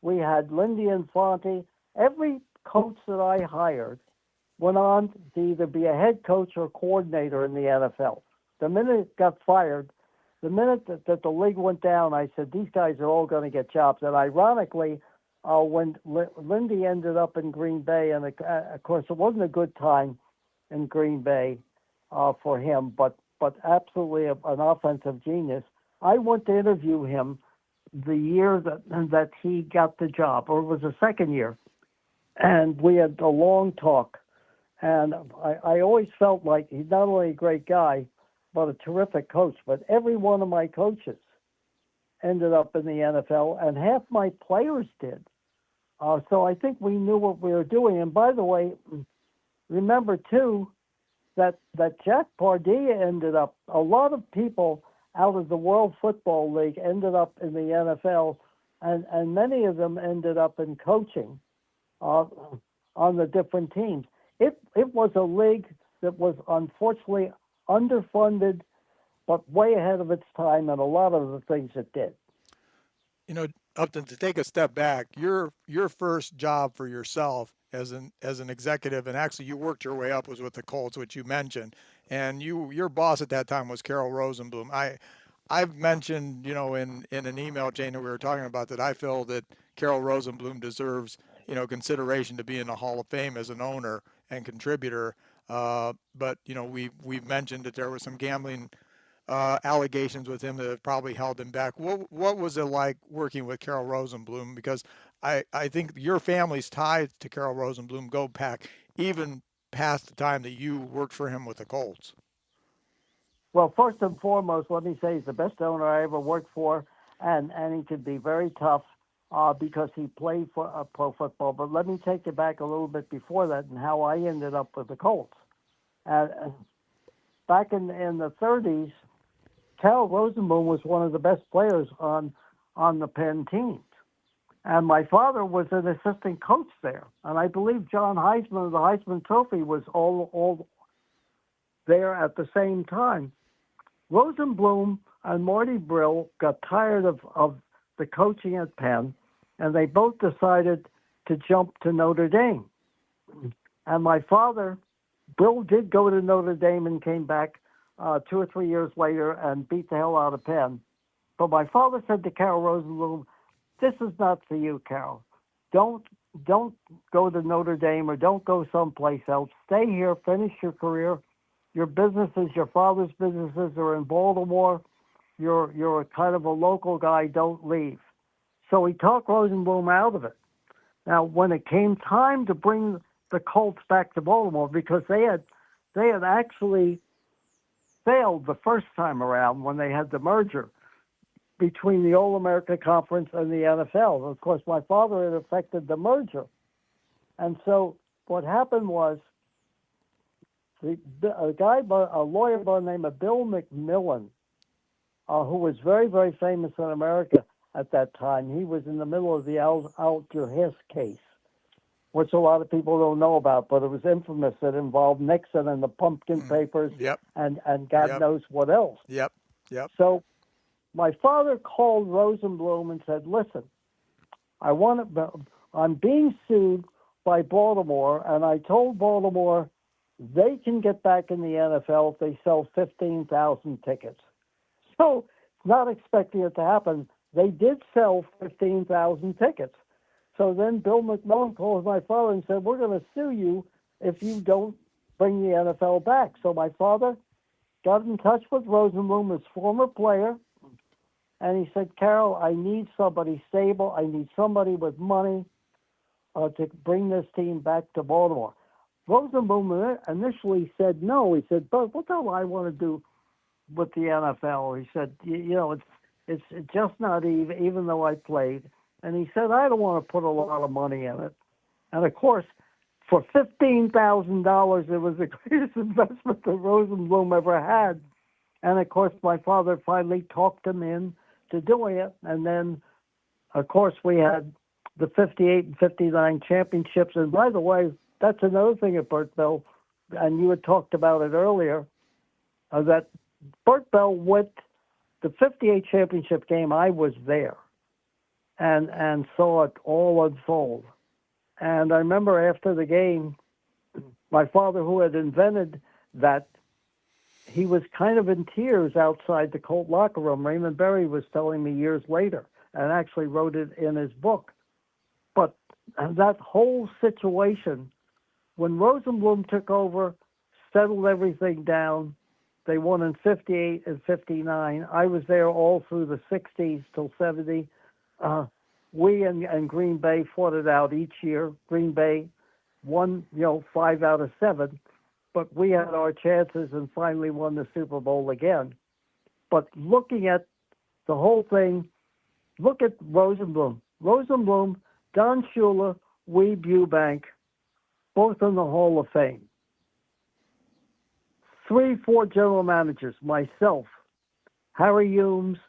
we had Lindy Infante. Every coach that I hired went on to either be a head coach or coordinator in the NFL. The minute it got fired, the minute that the league went down, I said, these guys are all going to get jobs. And ironically, when Lindy ended up in Green Bay, and of course it wasn't a good time in Green Bay for him, but absolutely an offensive genius, I went to interview him the year that he got the job, or it was the second year. And we had a long talk. And I always felt like he's not only a great guy, but a terrific coach. But every one of my coaches ended up in the NFL, and half my players did. So I think we knew what we were doing. And by the way, remember, too, that Jack Pardee ended up, a lot of people out of the World Football League ended up in the NFL, and many of them ended up in coaching. on the different teams. It was a league that was unfortunately underfunded, but way ahead of its time in a lot of the things it did. You know, Upton, to take a step back, your first job for yourself as an executive, and actually you worked your way up, was with the Colts, which you mentioned, and your boss at that time was Carroll Rosenblum. I've mentioned, you know, in an email chain that we were talking about, that I feel that Carroll Rosenblum deserves, you know, consideration to be in the Hall of Fame as an owner and contributor. But you know, we've mentioned that there was some gambling allegations with him that have probably held him back. What was it like working with Carroll Rosenblum? Because I think your family's ties to Carroll Rosenblum go back even past the time that you worked for him with the Colts. Well, first and foremost, let me say he's the best owner I ever worked for, and he could be very tough because he played for pro football. But let me take you back a little bit before that and how I ended up with the Colts. Back in the 30s, Carroll Rosenblum was one of the best players on the Penn teams. And my father was an assistant coach there. And I believe John Heisman of the Heisman Trophy was all there at the same time. Rosenblum and Marty Brill got tired of the coaching at Penn, and they both decided to jump to Notre Dame. And my father, Brill, did go to Notre Dame and came back 2 or 3 years later and beat the hell out of Penn. But my father said to Carroll Rosenblum, "This is not for you, Carroll. Don't go to Notre Dame or don't go someplace else. Stay here, finish your career. Your businesses, your father's businesses are in Baltimore. You're a kind of a local guy. Don't leave." So he talked Rosenblum out of it. Now, when it came time to bring the Colts back to Baltimore, because they had actually failed the first time around when they had the merger between the All-America Conference and the NFL. Of course, my father had affected the merger. And so what happened was a lawyer by the name of Bill McMillan, who was very, very famous in America at that time. He was in the middle of the Alger Hiss case, which a lot of people don't know about, but it was infamous. It involved Nixon and the pumpkin papers and God knows what else. Yep. So my father called Rosenblum and said, "Listen, I'm being sued by Baltimore, and I told Baltimore they can get back in the NFL if they sell 15,000 tickets." So, not expecting it to happen, they did sell 15,000 tickets. So then Bill McMillan called my father and said, "We're going to sue you if you don't bring the NFL back." So my father got in touch with Rosenblum, his former player, and he said, "Carroll, I need somebody stable. I need somebody with money to bring this team back to Baltimore." Rosenblum initially said no. He said, "But what do I want to do with the NFL?" He said, "You know, it's just not even though I played." And he said, "I don't want to put a lot of money in it." And of course, for $15,000, it was the greatest investment that Rosenblum ever had. And of course, my father finally talked him in to doing it. And then, of course, we had the 58 and 59 championships. And by the way, that's another thing at Bert Bell, and you had talked about it earlier, that Bert Bell went the 58 championship game. I was there and saw it all unfold. And I remember after the game, my father, who had invented that, he was kind of in tears outside the Colt locker room. Raymond Berry was telling me years later, and actually wrote it in his book. But that whole situation, when Rosenblum took over, settled everything down, they won in 58 and 59. I was there all through the 60s till 70. We and Green Bay fought it out each year. Green Bay won, 5 out of 7. But we had our chances and finally won the Super Bowl again. But looking at the whole thing, look at Rosenblum. Rosenblum, Don Shula, Weeb Eubank, both in the Hall of Fame. 3-4 general managers, myself, Harry Humes,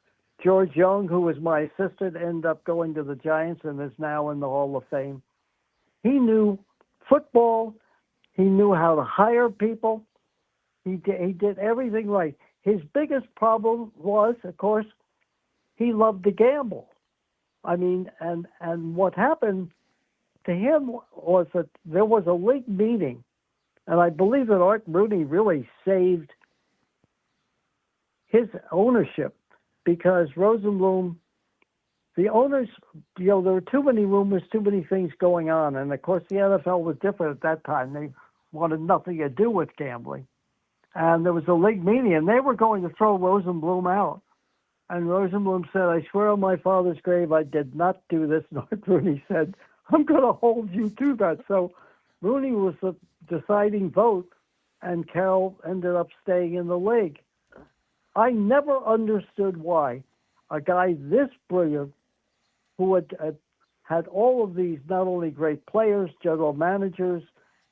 George Young, who was my assistant, ended up going to the Giants and is now in the Hall of Fame. He knew football. He knew how to hire people. He did everything right. His biggest problem was, of course, he loved to gamble. I mean, and what happened to him was that there was a league meeting, and I believe that Art Rooney really saved his ownership because Rosenblum, the owners, there were too many rumors, too many things going on, and of course the NFL was different at that time. They wanted nothing to do with gambling. And there was a league meeting, and they were going to throw Rosenblum out. And Rosenblum said, "I swear on my father's grave, I did not do this." And Art Rooney said, "I'm going to hold you to that." So Rooney was the deciding vote, and Carroll ended up staying in the league. I never understood why a guy this brilliant, who had all of these not only great players, general managers,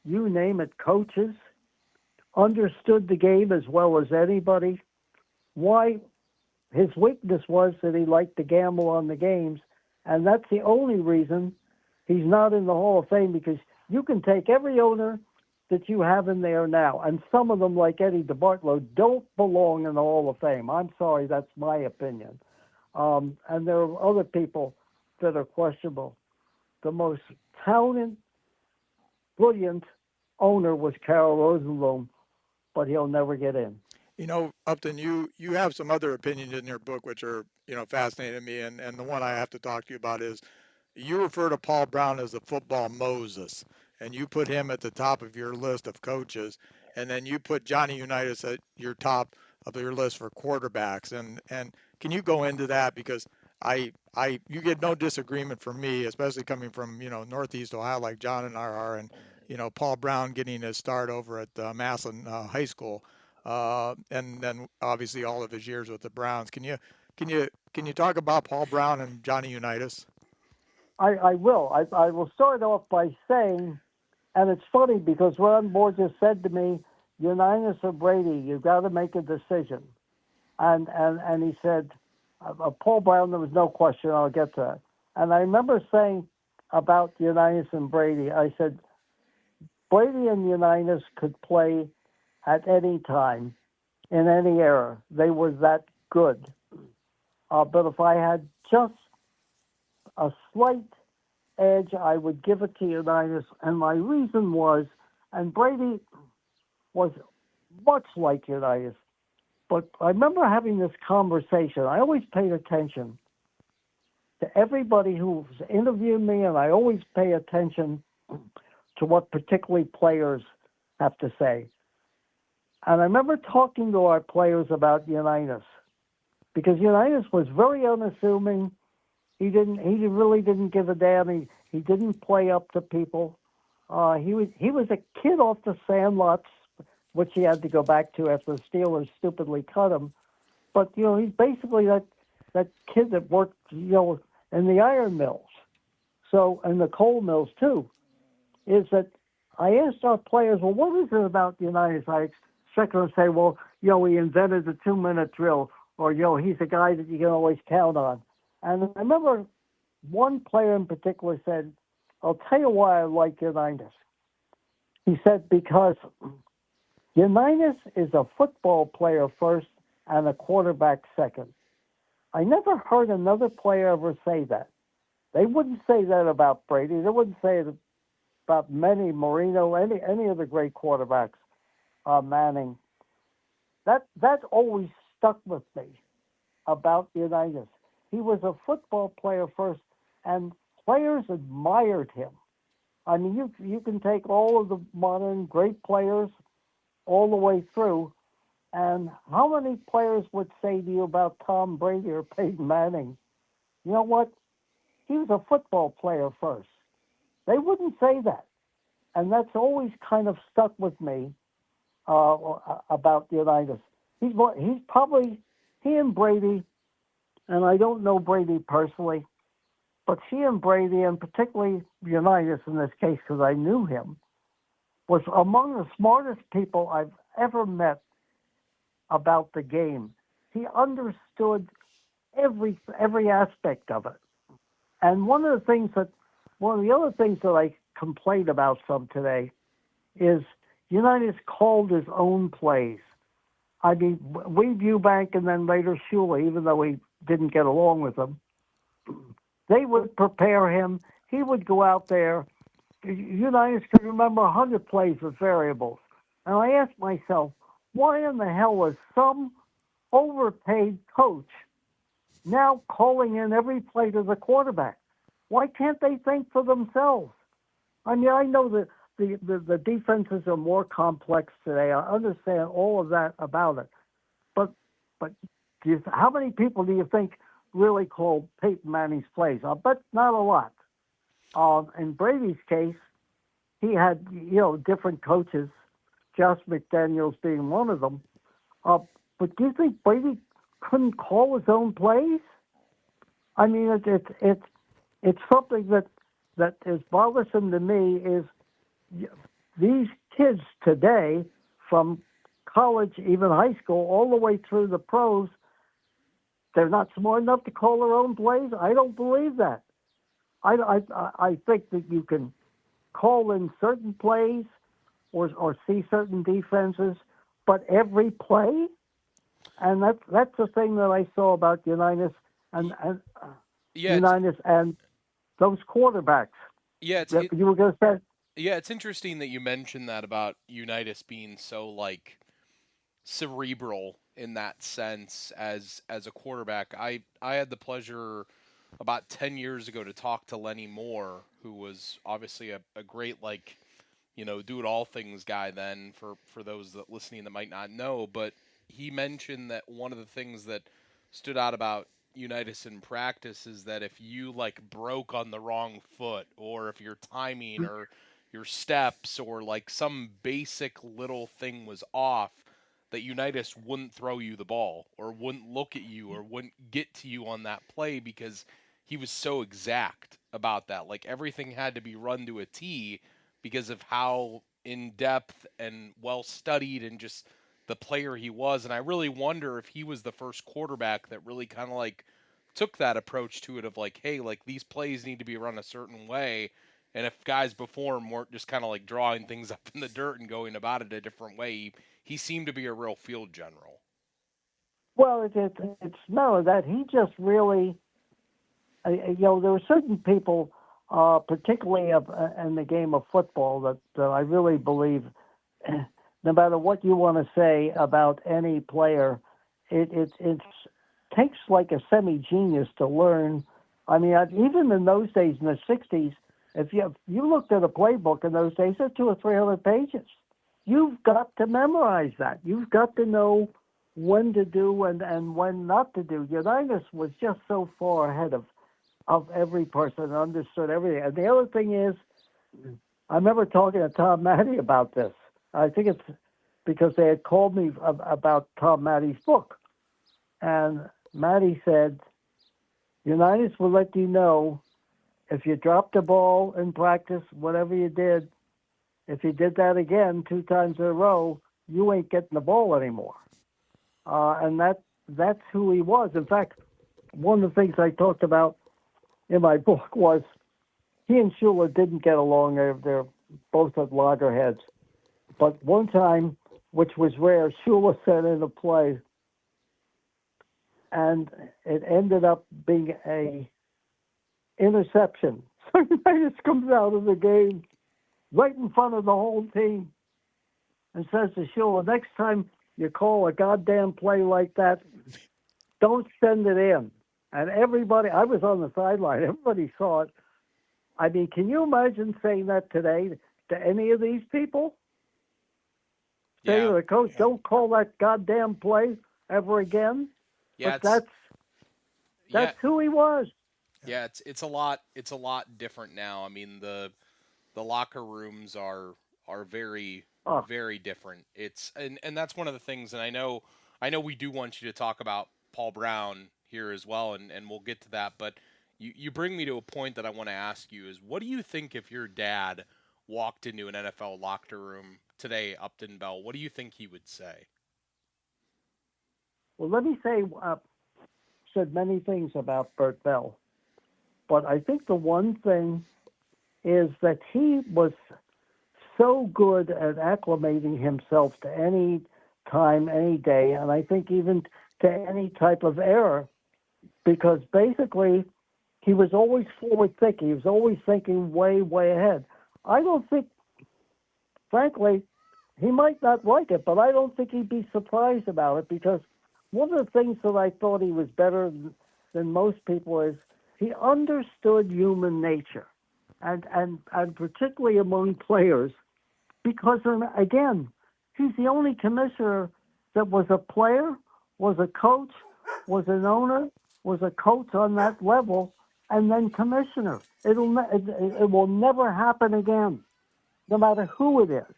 you name it, coaches, understood the game as well as anybody, why his weakness was that he liked to gamble on the games, and that's the only reason he's not in the Hall of Fame, because you can take every owner that you have in there now, and some of them, like Eddie DeBartolo, don't belong in the Hall of Fame. I'm sorry, that's my opinion. And there are other people that are questionable. The most talented, brilliant owner was Carroll Rosenblum, but he'll never get in. You know, Upton, you have some other opinions in your book which are, fascinating to me, and the one I have to talk to you about is you refer to Paul Brown as the football Moses, and you put him at the top of your list of coaches, and then you put Johnny Unitas at your top of your list for quarterbacks, and can you go into that, because you get no disagreement from me, especially coming from Northeast Ohio like John and I are, and Paul Brown getting his start over at Massillon High School. And then obviously all of his years with the Browns. Can you talk about Paul Brown and Johnny Unitas? I will. I will start off by saying, and it's funny because Ron Borges said to me, Unitas or Brady, you've got to make a decision. And he said, Paul Brown, there was no question, I'll get to that. And I remember saying about Unitas and Brady, I said, Brady and Unitas could play at any time, in any era. They were that good. But if I had just a slight edge, I would give it to Unitas. And my reason was, and Brady was much like Unitas, but I remember having this conversation. I always paid attention to everybody who's interviewed me, and I always pay attention to what particularly players have to say. And I remember talking to our players about Unitas, because Unitas was very unassuming. He really didn't give a damn. He didn't play up to people. He was a kid off the Sandlots, which he had to go back to after the Steelers stupidly cut him. But he's basically that kid that worked in the iron mills, and the coal mills too. Is that I asked our players, well, what is it about Unitas? I expect them to say, well, he invented the 2-minute drill, or he's a guy that you can always count on. And I remember one player in particular said, I'll tell you why I like Unitas. He said, because Unitas is a football player first and a quarterback second. I never heard another player ever say that. They wouldn't say that about Brady. They wouldn't say it about Manny, Marino, any of the great quarterbacks, Manning. That always stuck with me about Unitas. He was a football player first, and players admired him. I mean, you can take all of the modern great players all the way through, and how many players would say to you about Tom Brady or Peyton Manning, you know what? He was a football player first. They wouldn't say that. And that's always kind of stuck with me about Unitas. He's probably, he and Brady, and I don't know Brady personally, but he and Brady, and particularly Unitas in this case because I knew him, was among the smartest people I've ever met about the game. He understood every aspect of it. And one of the other things that I complain about some today is Unitas called his own plays. I mean, we Eubank and then later Shula, even though we didn't get along with him, they would prepare him. He would go out there. Unitas could remember 100 plays with variables. And I asked myself, why in the hell is some overpaid coach now calling in every play to the quarterback? Why can't they think for themselves? I mean, I know that the defenses are more complex today. I understand all of that about it. But how many people do you think really call Peyton Manning's plays? I bet not a lot. In Brady's case, he had, different coaches, Josh McDaniels being one of them. But do you think Brady couldn't call his own plays? I mean, it's something that is bothersome to me is these kids today, from college, even high school, all the way through the pros, they're not smart enough to call their own plays? I don't believe that. I think that you can call in certain plays or see certain defenses, but every play, and that's the thing that I saw about Unitas and Unitas and those quarterbacks. Yeah, you were going to say. Yeah, it's interesting that you mentioned that about Unitas being so cerebral in that sense as a quarterback. I had the pleasure about 10 years ago to talk to Lenny Moore, who was obviously a great do it all things guy then for those that listening that might not know, but he mentioned that one of the things that stood out about Unitas in practice is that if you broke on the wrong foot, or if your timing or your steps or some basic little thing was off, that Unitas wouldn't throw you the ball or wouldn't look at you or wouldn't get to you on that play because he was so exact about that. Everything had to be run to a T because of how in-depth and well-studied and just the player he was. And I really wonder if he was the first quarterback that really kind of took that approach to it of hey, these plays need to be run a certain way. And if guys before him weren't just kind of drawing things up in the dirt and going about it a different way, he seemed to be a real field general. Well, it's no, that he just really, there were certain people, particularly in the game of football, that I really believe, no matter what you want to say about any player, it takes a semi-genius to learn. I mean, even in those days, in the 60s, if you looked at a playbook in those days, it's 200 or 300 pages. You've got to memorize that. You've got to know when to do and when not to do. Unitas was just so far ahead of every person and understood everything. And the other thing is, I remember talking to Tom Matte about this. I think it's because they had called me about Tom Matte's book. And Matte said, Unitas will let you know if you dropped the ball in practice, whatever you did, if you did that again 2 times in a row, you ain't getting the ball anymore. And that's who he was. In fact, one of the things I talked about in my book was he and Shula didn't get along. They're both at loggerheads. But one time, which was rare, Shula sent in a play, and it ended up being a interception. So Unitas comes out of the game right in front of the whole team and says to Shula, next time you call a goddamn play like that, don't send it in. And everybody, I was on the sideline, everybody saw it. I mean, can you imagine saying that today to any of these people? Say to the coach, don't call that goddamn play ever again. Yeah, but that's who he was. Yeah, it's a lot different now. I mean, the locker rooms are very very different. It's and that's one of the things, and I know we do want you to talk about Paul Brown here as well, and we'll get to that, but you bring me to a point that I want to ask you is, what do you think if your dad walked into an NFL locker room today, Upton Bell, what do you think he would say? Well, let me say, said many things about Bert Bell, but I think the one thing is that he was so good at acclimating himself to any time, any day, and I think even to any type of era, because basically he was always forward thinking. He was always thinking way, way ahead. I don't think, frankly, he might not like it, but I don't think he'd be surprised about it, because one of the things that I thought he was better than most people is he understood human nature, and particularly among players, because, again, he's the only commissioner that was a player, was a coach, was an owner, was a coach on that level, and then commissioner. It will never happen again, no matter who it is.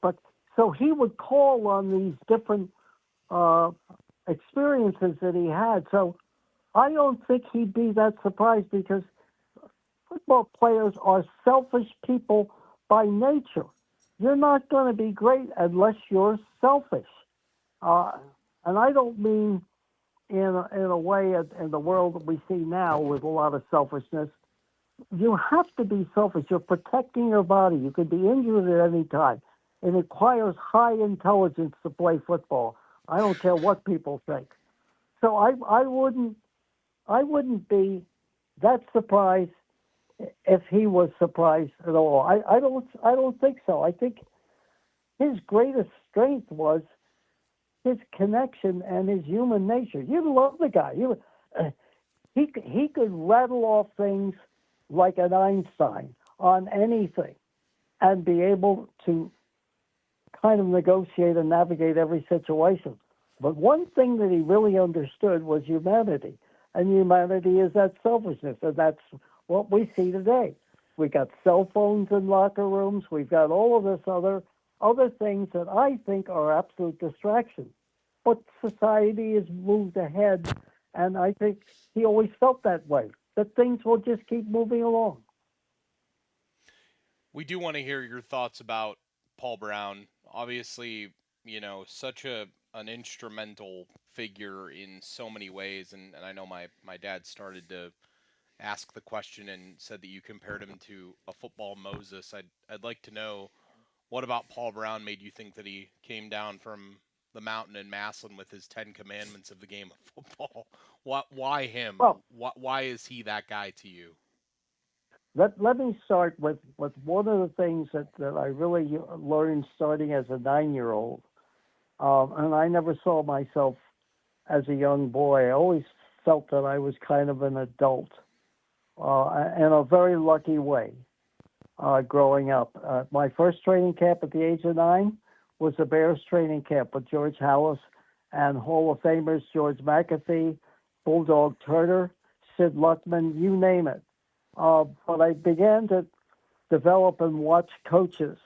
But so he would call on these different experiences that he had. So I don't think he'd be that surprised, because football players are selfish people by nature. You're not going to be great unless you're selfish. And I don't mean in a way in the world that we see now with a lot of selfishness. You have to be selfish. You're protecting your body. You could be injured at any time. It requires high intelligence to play football. I don't care what people think. So I wouldn't be that surprised if he was surprised at all. I don't think so. I think his greatest strength was his connection and his human nature. You love the guy. He could rattle off things like an Einstein on anything and be able to kind of negotiate and navigate every situation. But one thing that he really understood was humanity. And humanity is that selfishness, and that's what we see today. We got cell phones in locker rooms. We've got all of this other things that I think are absolute distractions. But society has moved ahead, and I think he always felt that way, that things will just keep moving along. We do want to hear your thoughts about Paul Brown. Obviously, such an instrumental figure in so many ways, and I know my dad started to ask the question and said that you compared him to a football Moses. I'd like to know, what about Paul Brown made you think that he came down from the mountain in Massillon with his 10 commandments of the game of football? Why him? Well, why is he that guy to you? Let me start with one of the things that I really learned starting as a 9-year-old. And I never saw myself as a young boy. I always felt that I was kind of an adult in a very lucky way growing up. My first training camp at the age of 9 was the Bears training camp with George Hallis and Hall of Famers George McAfee, Bulldog Turner, Sid Luckman, you name it. But I began to develop and watch coaches.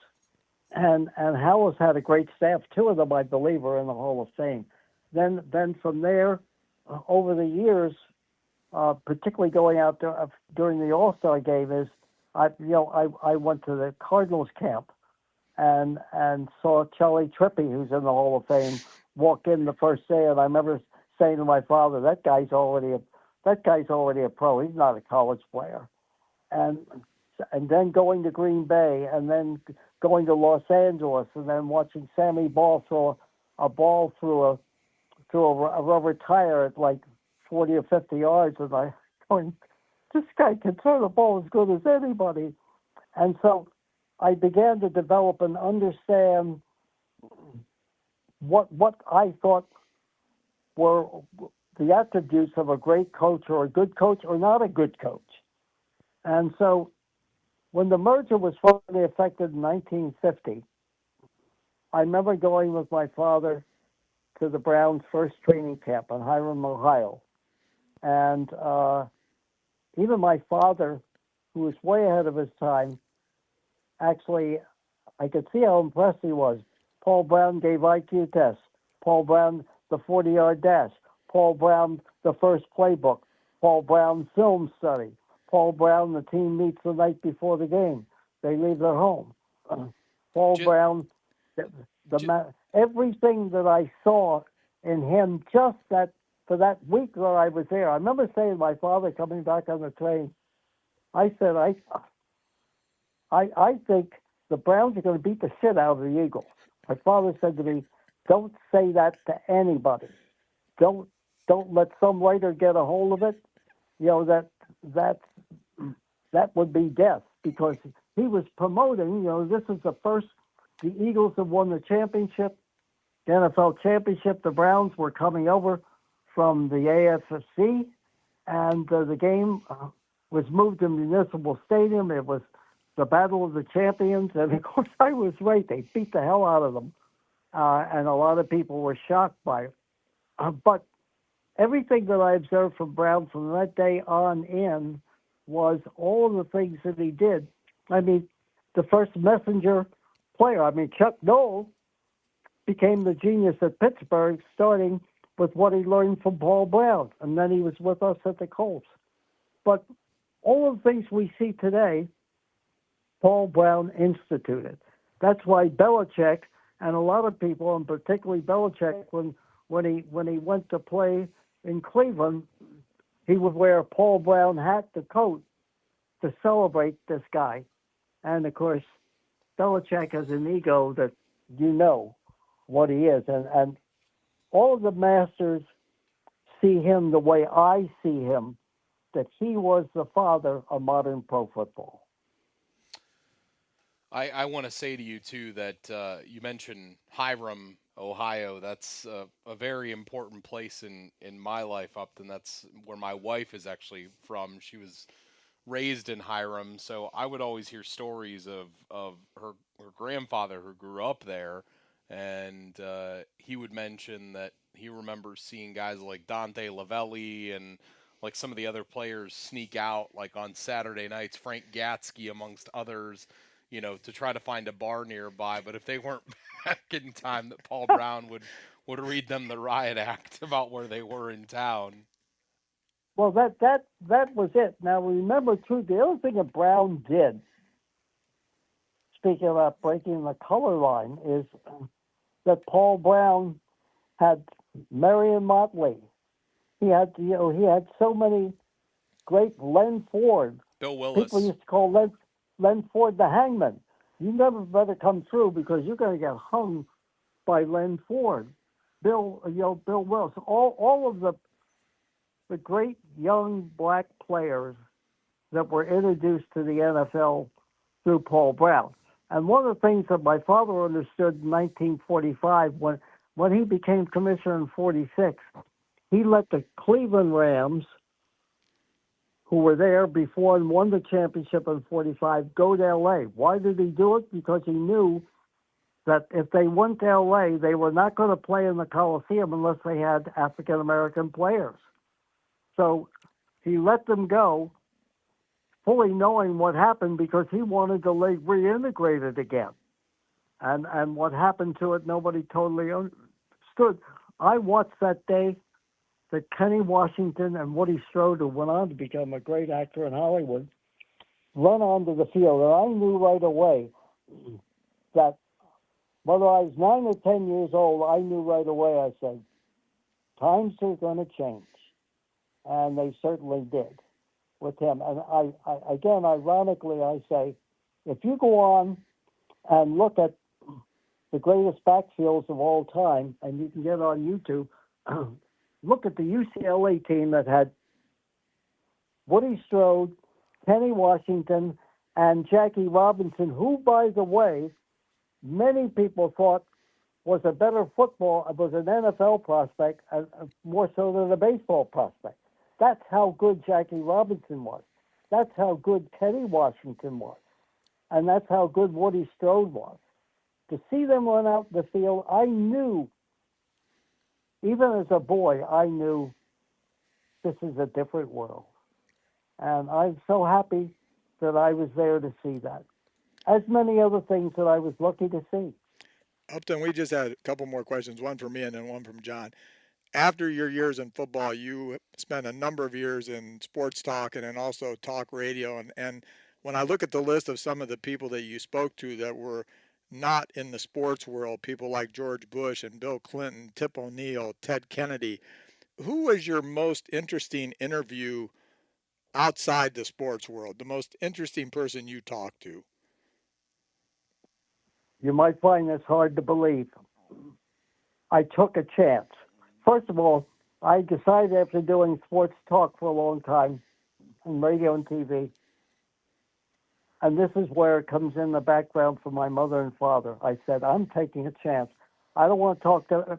And Hallis had a great staff. 2 of them, I believe, are in the Hall of Fame. Then from there, over the years, particularly going out there during the All-Star game, I went to the Cardinals camp and saw Charlie Trippi, who's in the Hall of Fame, walk in the first day, and I remember saying to my father, "That guy's already a pro. He's not a college player." And then going to Green Bay, and then going to Los Angeles, and then watching Sammy Ball throw a ball through a rubber tire at like 40 or 50 yards, and I going, this guy can throw the ball as good as anybody. And so I began to develop and understand what I thought were the attributes of a great coach or a good coach or not a good coach. And so when the merger was finally effected in 1950, I remember going with my father to the Browns' first training camp in Hiram, Ohio. And even my father, who was way ahead of his time, actually, I could see how impressed he was. Paul Brown gave IQ tests. Paul Brown, the 40-yard dash. Paul Brown, the first playbook. Paul Brown, film study. Paul Brown, the team meets the night before the game. They leave their home. Paul Brown, everything that I saw in him just for that week that I was there. I remember saying to my father coming back on the train, I said, I think the Browns are going to beat the shit out of the Eagles. My father said to me, "Don't say that to anybody. Don't let some writer get a hold of it. You know that that would be death," because he was promoting. This is the first the Eagles have won the championship, the NFL championship. The Browns were coming over from the AFC, and the game was moved to Municipal Stadium. It was the Battle of the Champions, and of course I was right. They beat the hell out of them, and a lot of people were shocked by it. But everything that I observed from Brown from that day on in was all of the things that he did. I mean, the first messenger player. I mean, Chuck Noll became the genius at Pittsburgh, starting with what he learned from Paul Brown, and then he was with us at the Colts. But all of the things we see today, Paul Brown instituted. That's why Belichick and a lot of people, and particularly Belichick, when he went to play in Cleveland, he would wear a Paul Brown hat, the coat, to celebrate this guy. And of course, Belichick has an ego that you know what he is, and all of the masters see him the way I see him, that he was the father of modern pro football. I want to say to you, too, that you mentioned Hiram, Ohio. That's a very important place in my life, Upton. That's where my wife is actually from. She was raised in Hiram, so I would always hear stories of her grandfather who grew up there, and he would mention that he remembers seeing guys like Dante Lavelli and like some of the other players sneak out like on Saturday nights, Frank Gatsky amongst others, to try to find a bar nearby. But if they weren't back in time, that Paul Brown would read them the riot act about where they were in town. Well, that was it. Now, remember, too, the other thing that Brown did, speaking about breaking the color line, is that Paul Brown had Marion Motley. He had so many great Len Ford. Bill Willis. People used to call Len Ford the hangman. You never better come through because you're going to get hung by Len Ford. Bill Willis. All of the great young black players that were introduced to the NFL through Paul Brown. And one of the things that my father understood in 1945, when he became commissioner in 46, he let the Cleveland Rams, who were there before and won the championship in 45, go to L.A. Why did he do it? Because he knew that if they went to L.A., they were not going to play in the Coliseum unless they had African-American players. So he let them go, fully knowing what happened, because he wanted the league reintegrated again. And what happened to it, nobody totally understood. I watched that day that Kenny Washington and Woody Strode, who went on to become a great actor in Hollywood, run onto the field. And I knew right away that whether I was 9 or 10 years old, I knew right away, I said, times are going to change. And they certainly did with him. And I again, ironically, I say, if you go on and look at the greatest backfields of all time, and you can get on YouTube, look at the UCLA team that had Woody Strode, Kenny Washington, and Jackie Robinson, who, by the way, many people thought was a better was an NFL prospect, more so than a baseball prospect. That's how good Jackie Robinson was. That's how good Kenny Washington was. And that's how good Woody Strode was. To see them run out the field, I knew, even as a boy, I knew this is a different world. And I'm so happy that I was there to see that. As many other things that I was lucky to see. Upton, we just had a couple more questions, one from me and then one from John. After your years in football, you spent a number of years in sports talk and then also talk radio. And when I look at the list of some of the people that you spoke to that were not in the sports world, people like George Bush and Bill Clinton, Tip O'Neill, Ted Kennedy, who was your most interesting interview outside the sports world, the most interesting person you talked to? You might find this hard to believe. I took a chance. First of all, I decided after doing sports talk for a long time on radio and TV, and this is where it comes in the background for my mother and father. I said, I'm taking a chance. I don't want to talk to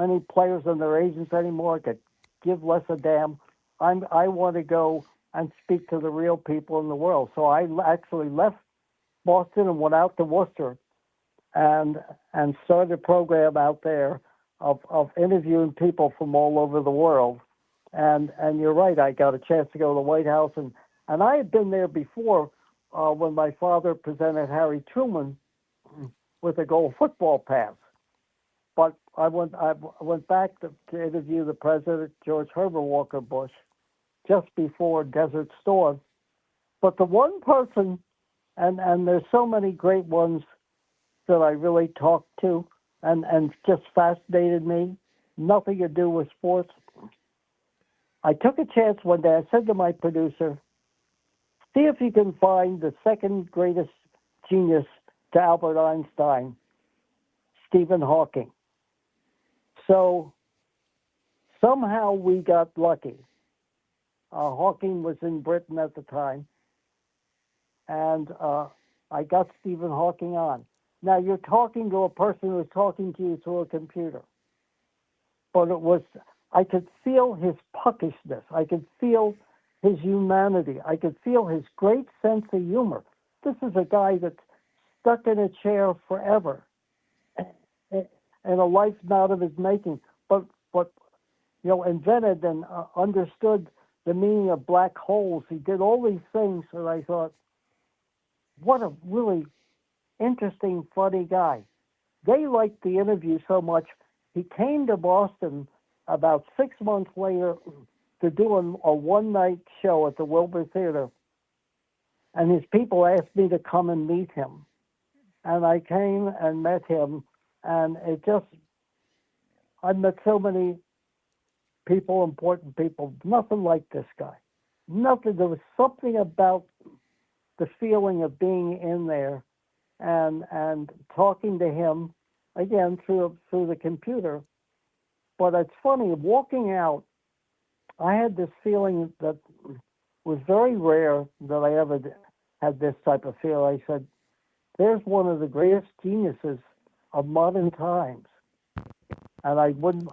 any players and their agents anymore. I could give less a damn. I want to go and speak to the real people in the world. So I actually left Boston and went out to Worcester and started a program out there of interviewing people from all over the world. And you're right, I got a chance to go to the White House. And I had been there before when my father presented Harry Truman with a gold football pass. But I went back to interview the president, George Herbert Walker Bush, just before Desert Storm. But the one person, and there's so many great ones that I really talked to and just fascinated me, nothing to do with sports. I took a chance one day. I said to my producer, see if you can find the second greatest genius to Albert Einstein, Stephen Hawking. So somehow we got lucky. Hawking was in Britain at the time, and I got Stephen Hawking on. Now, you're talking to a person who's talking to you through a computer, but I could feel his puckishness. I could feel his humanity. I could feel his great sense of humor. This is a guy that's stuck in a chair forever, and a life not of his making, but invented and understood the meaning of black holes. He did all these things, and I thought, what a really interesting, funny guy. They liked the interview so much, he came to Boston about 6 months later to do a one-night show at the Wilbur Theater, and his people asked me to come and meet him. And I came and met him, and I met so many people, important people, nothing like this guy. Nothing. There was something about the feeling of being in there and talking to him, again, through the computer. But it's funny, walking out, I had this feeling that was very rare that I ever had this type of feel. I said, there's one of the greatest geniuses of modern times. And I wouldn't,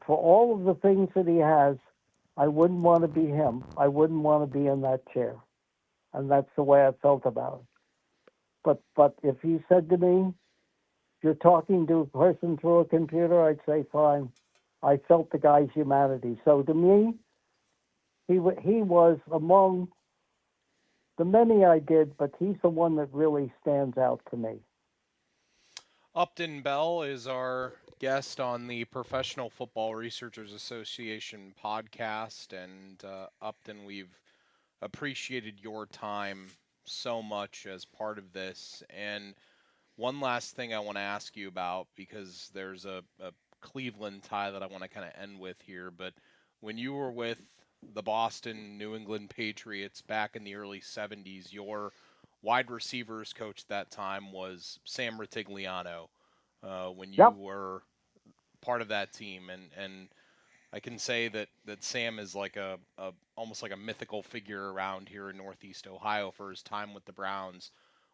for all of the things that he has, I wouldn't want to be him. I wouldn't want to be in that chair. And that's the way I felt about it. But if you said to me, you're talking to a person through a computer, I'd say, fine. I felt the guy's humanity. So to me, he was among the many I did, but he's the one that really stands out to me. Upton Bell is our guest on the Professional Football Researchers Association podcast. And Upton, we've appreciated your time so much as part of this. And one last thing I want to ask you about, because there's a Cleveland tie that I want to kind of end with here. But when you were with the Boston New England Patriots back in the early 70s, your wide receivers coach at that time was Sam Ritigliano when you were part of that team. And I can say that Sam is like a almost like a mythical figure around here in Northeast Ohio for his time with the Browns.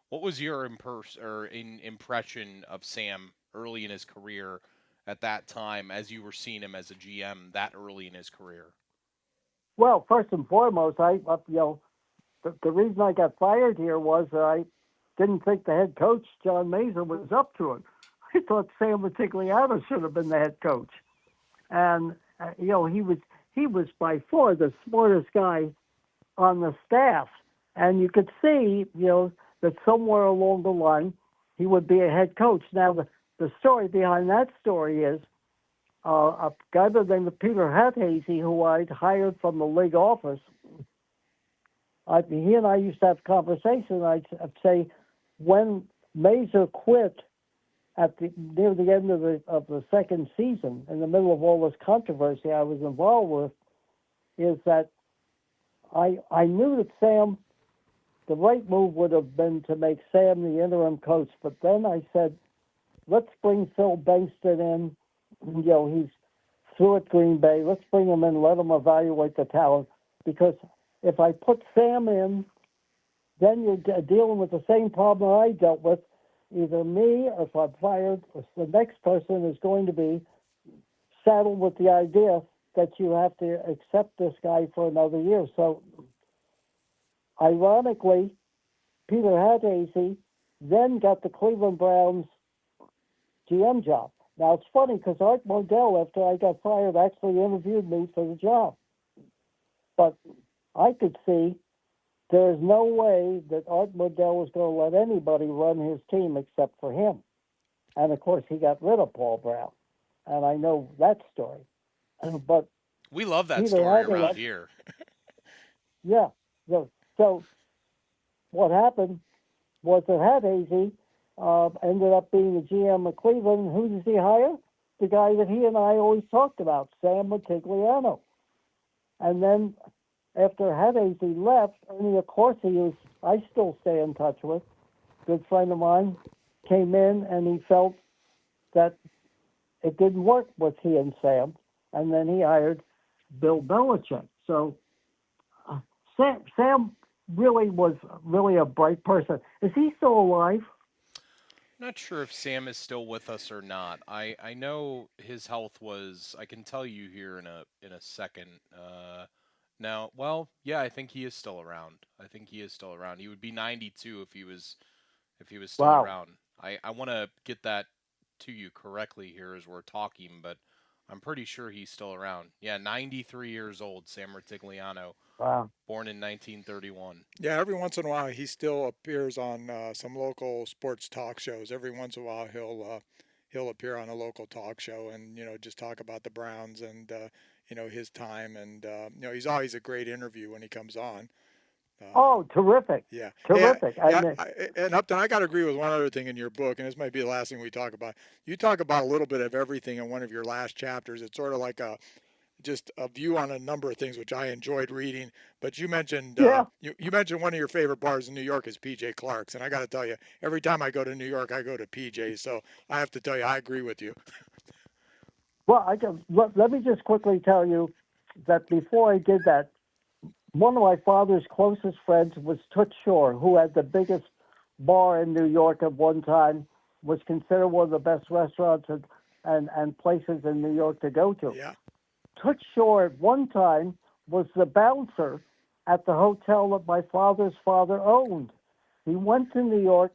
What was your impression of Sam early in his career at that time, as you were seeing him as a GM that early in his career? Well, first and foremost, the reason I got fired here was I didn't think the head coach, John Mazur, was up to it. I thought Sam Ritigliano should have been the head coach. And, he was by far the smartest guy on the staff. And you could see, that somewhere along the line, he would be a head coach. Now, the story behind that story is a guy by the name of Peter Hathazy, who I'd hired from the league office. He and I used to have conversations. I'd say, when Mazur quit near the end of the second season, in the middle of all this controversy I was involved with, is that I knew that the right move would have been to make Sam the interim coach. But then I said, let's bring Phil Bankston in. He's through at Green Bay. Let's bring him in, let him evaluate the talent. Because if I put Sam in, then you're dealing with the same problem I dealt with. Either me, or if I'm fired, or the next person is going to be saddled with the idea that you have to accept this guy for another year. So, ironically, Peter Hadasey then got the Cleveland Browns GM job. Now, it's funny because Art Modell, after I got fired, actually interviewed me for the job. But I could see there is no way that Art Modell was going to let anybody run his team except for him. And, of course, he got rid of Paul Brown. And I know that story. But we love that Peter story Hadasey, around here. Yeah. So what happened was that Hadasey ended up being the GM of Cleveland. Who does he hire? The guy that he and I always talked about, Sam Matigliano. And then after Hadasey left, Ernie Accorsi, I still stay in touch with, good friend of mine, came in and he felt that it didn't work with he and Sam. And then he hired Bill Belichick. So Sam really was a bright person. Is he still alive? Not sure if Sam is still with us or not. I know his health was. I can tell you here in a second. Now, well, yeah, I think he is still around. He would be 92 if he was still Wow. around. I want to get that to you correctly here as we're talking, but I'm pretty sure he's still around. Yeah, 93 years old, Sam Matigliano. Wow. Born in 1931. Yeah, every once in a while he still appears on some local sports talk shows. Every once in a while he'll appear on a local talk show and just talk about the Browns and his time, and he's always a great interview when he comes on. Terrific. Yeah. Terrific. And Upton, I got to agree with one other thing in your book, and this might be the last thing we talk about. You talk about a little bit of everything in one of your last chapters. It's sort of like just a view on a number of things, which I enjoyed reading. But you mentioned you mentioned one of your favorite bars in New York is PJ Clark's, and I got to tell you, every time I go to New York, I go to PJ's. So I have to tell you, I agree with you. Well, let me just quickly tell you that before I did that, one of my father's closest friends was Toots Shore, who had the biggest bar in New York at one time, was considered one of the best restaurants and places in New York to go to. Yeah. Toots Shore at one time was the bouncer at the hotel that my father's father owned. He went to New York,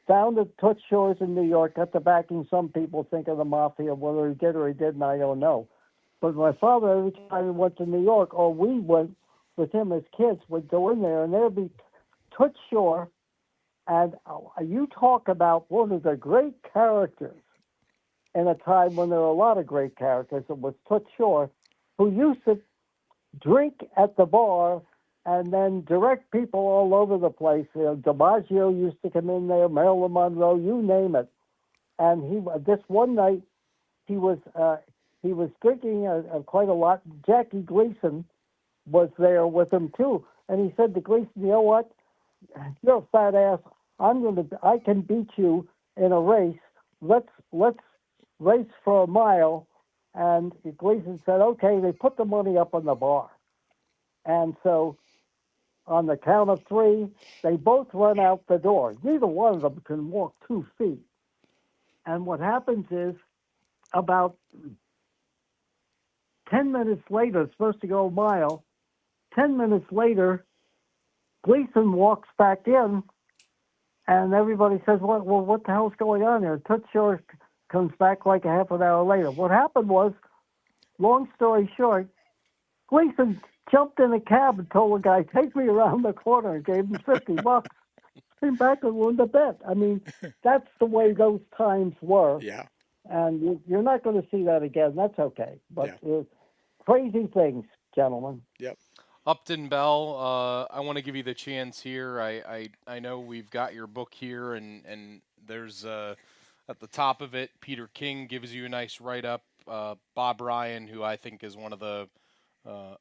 found the Toots Shores in New York, got the backing. Some people think of the mafia, whether he did or he didn't, I don't know. But my father, every time he went to New York, or we went with him as kids, would go in there, and there'd be Toots Shore. And you talk about one of the great characters in a time when there were a lot of great characters. It was Toots Shore, who used to drink at the bar and then direct people all over the place. DiMaggio used to come in there, Marilyn Monroe, you name it. And this one night, he was drinking quite a lot. Jackie Gleason was there with him too, and he said to Gleason, "You know what? You're a fat ass. I can beat you in a race. Let's race for a mile." And Gleason said, "Okay." They put the money up on the bar, and so on the count of three, they both run out the door. Neither one of them can walk 2 feet. And what happens is, about 10 minutes later, it's supposed to go a mile. 10 minutes later, Gleason walks back in, and everybody says, what the hell's going on here? Toots Shore comes back like a half an hour later. What happened was, long story short, Gleason jumped in a cab and told the guy, "Take me around the corner," and gave him $50. Came back and won the bet. I mean, that's the way those times were. Yeah. And you're not going to see that again. That's okay. But crazy things, gentlemen. Yep. Upton Bell, I want to give you the chance here. I know we've got your book here, and there's at the top of it, Peter King gives you a nice write-up. Bob Ryan, who I think is one of the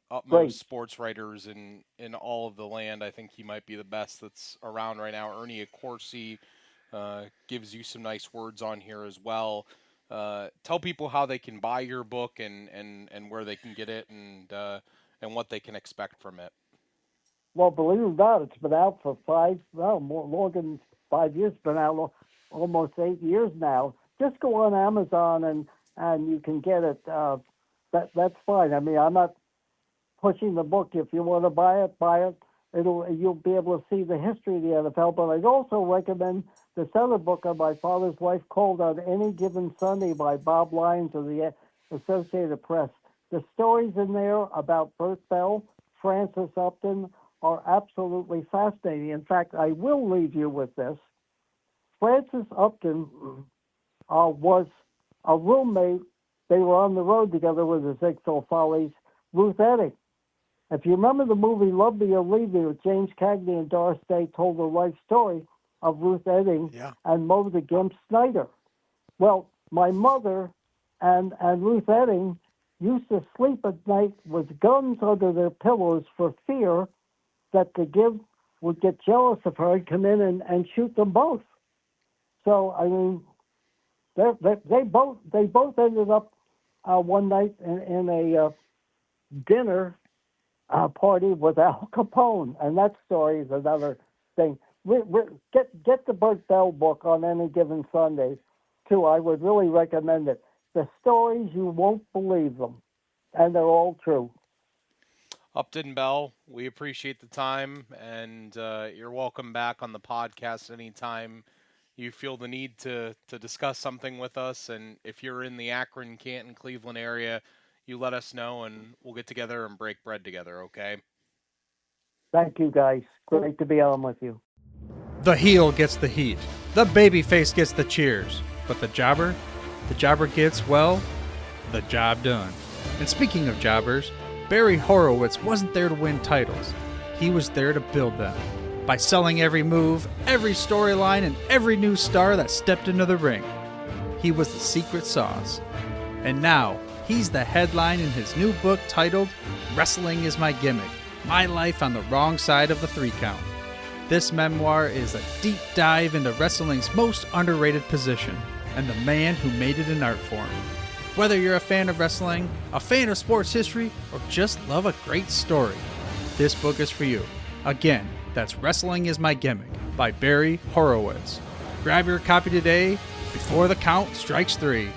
utmost sports writers in all of the land. I think he might be the best that's around right now. Ernie Accorsi, gives you some nice words on here as well. Tell people how they can buy your book and where they can get it and what they can expect from it. Well, believe it or not, it's been out for more than 5 years. It's been out almost 8 years now. Just go on Amazon and you can get it. That's fine. I mean, I'm not pushing the book. If you want to buy it. You'll be able to see the history of the NFL. But I'd also recommend this other book on my father's life called On Any Given Sunday by Bob Lyons of the Associated Press. The stories in there about Bert Bell, Francis Upton, are absolutely fascinating. In fact, I will leave you with this. Francis Upton was a roommate. They were on the road together with the Ziegfeld Follies, Ruth Etting. If you remember the movie Love Me or Leave Me with James Cagney and Doris Day, told the life story of Ruth Etting and Mo the Gimp Snyder. Well, my mother and Ruth Etting used to sleep at night with guns under their pillows for fear that the Gimp would get jealous of her and come in and shoot them both. So, I mean, they both ended up one night in a dinner party with Al Capone, and that story is another thing. Get the Bert Bell book On Any Given Sunday, too. I would really recommend it. The stories, you won't believe them, and they're all true. Upton Bell, we appreciate the time, and you're welcome back on the podcast anytime you feel the need to discuss something with us. And if you're in the Akron, Canton, Cleveland area, you let us know, and we'll get together and break bread together, okay? Thank you, guys. Great to be on with you. The heel gets the heat. The babyface gets the cheers. But the jobber gets, well, the job done. And speaking of jobbers, Barry Horowitz wasn't there to win titles. He was there to build them. By selling every move, every storyline, and every new star that stepped into the ring. He was the secret sauce. And now, he's the headline in his new book titled Wrestling is My Gimmick, My Life on the Wrong Side of the 3 Count. This memoir is a deep dive into wrestling's most underrated position and the man who made it an art form. Whether you're a fan of wrestling, a fan of sports history, or just love a great story, this book is for you. Again, that's Wrestling is My Gimmick by Barry Horowitz. Grab your copy today before the count strikes 3.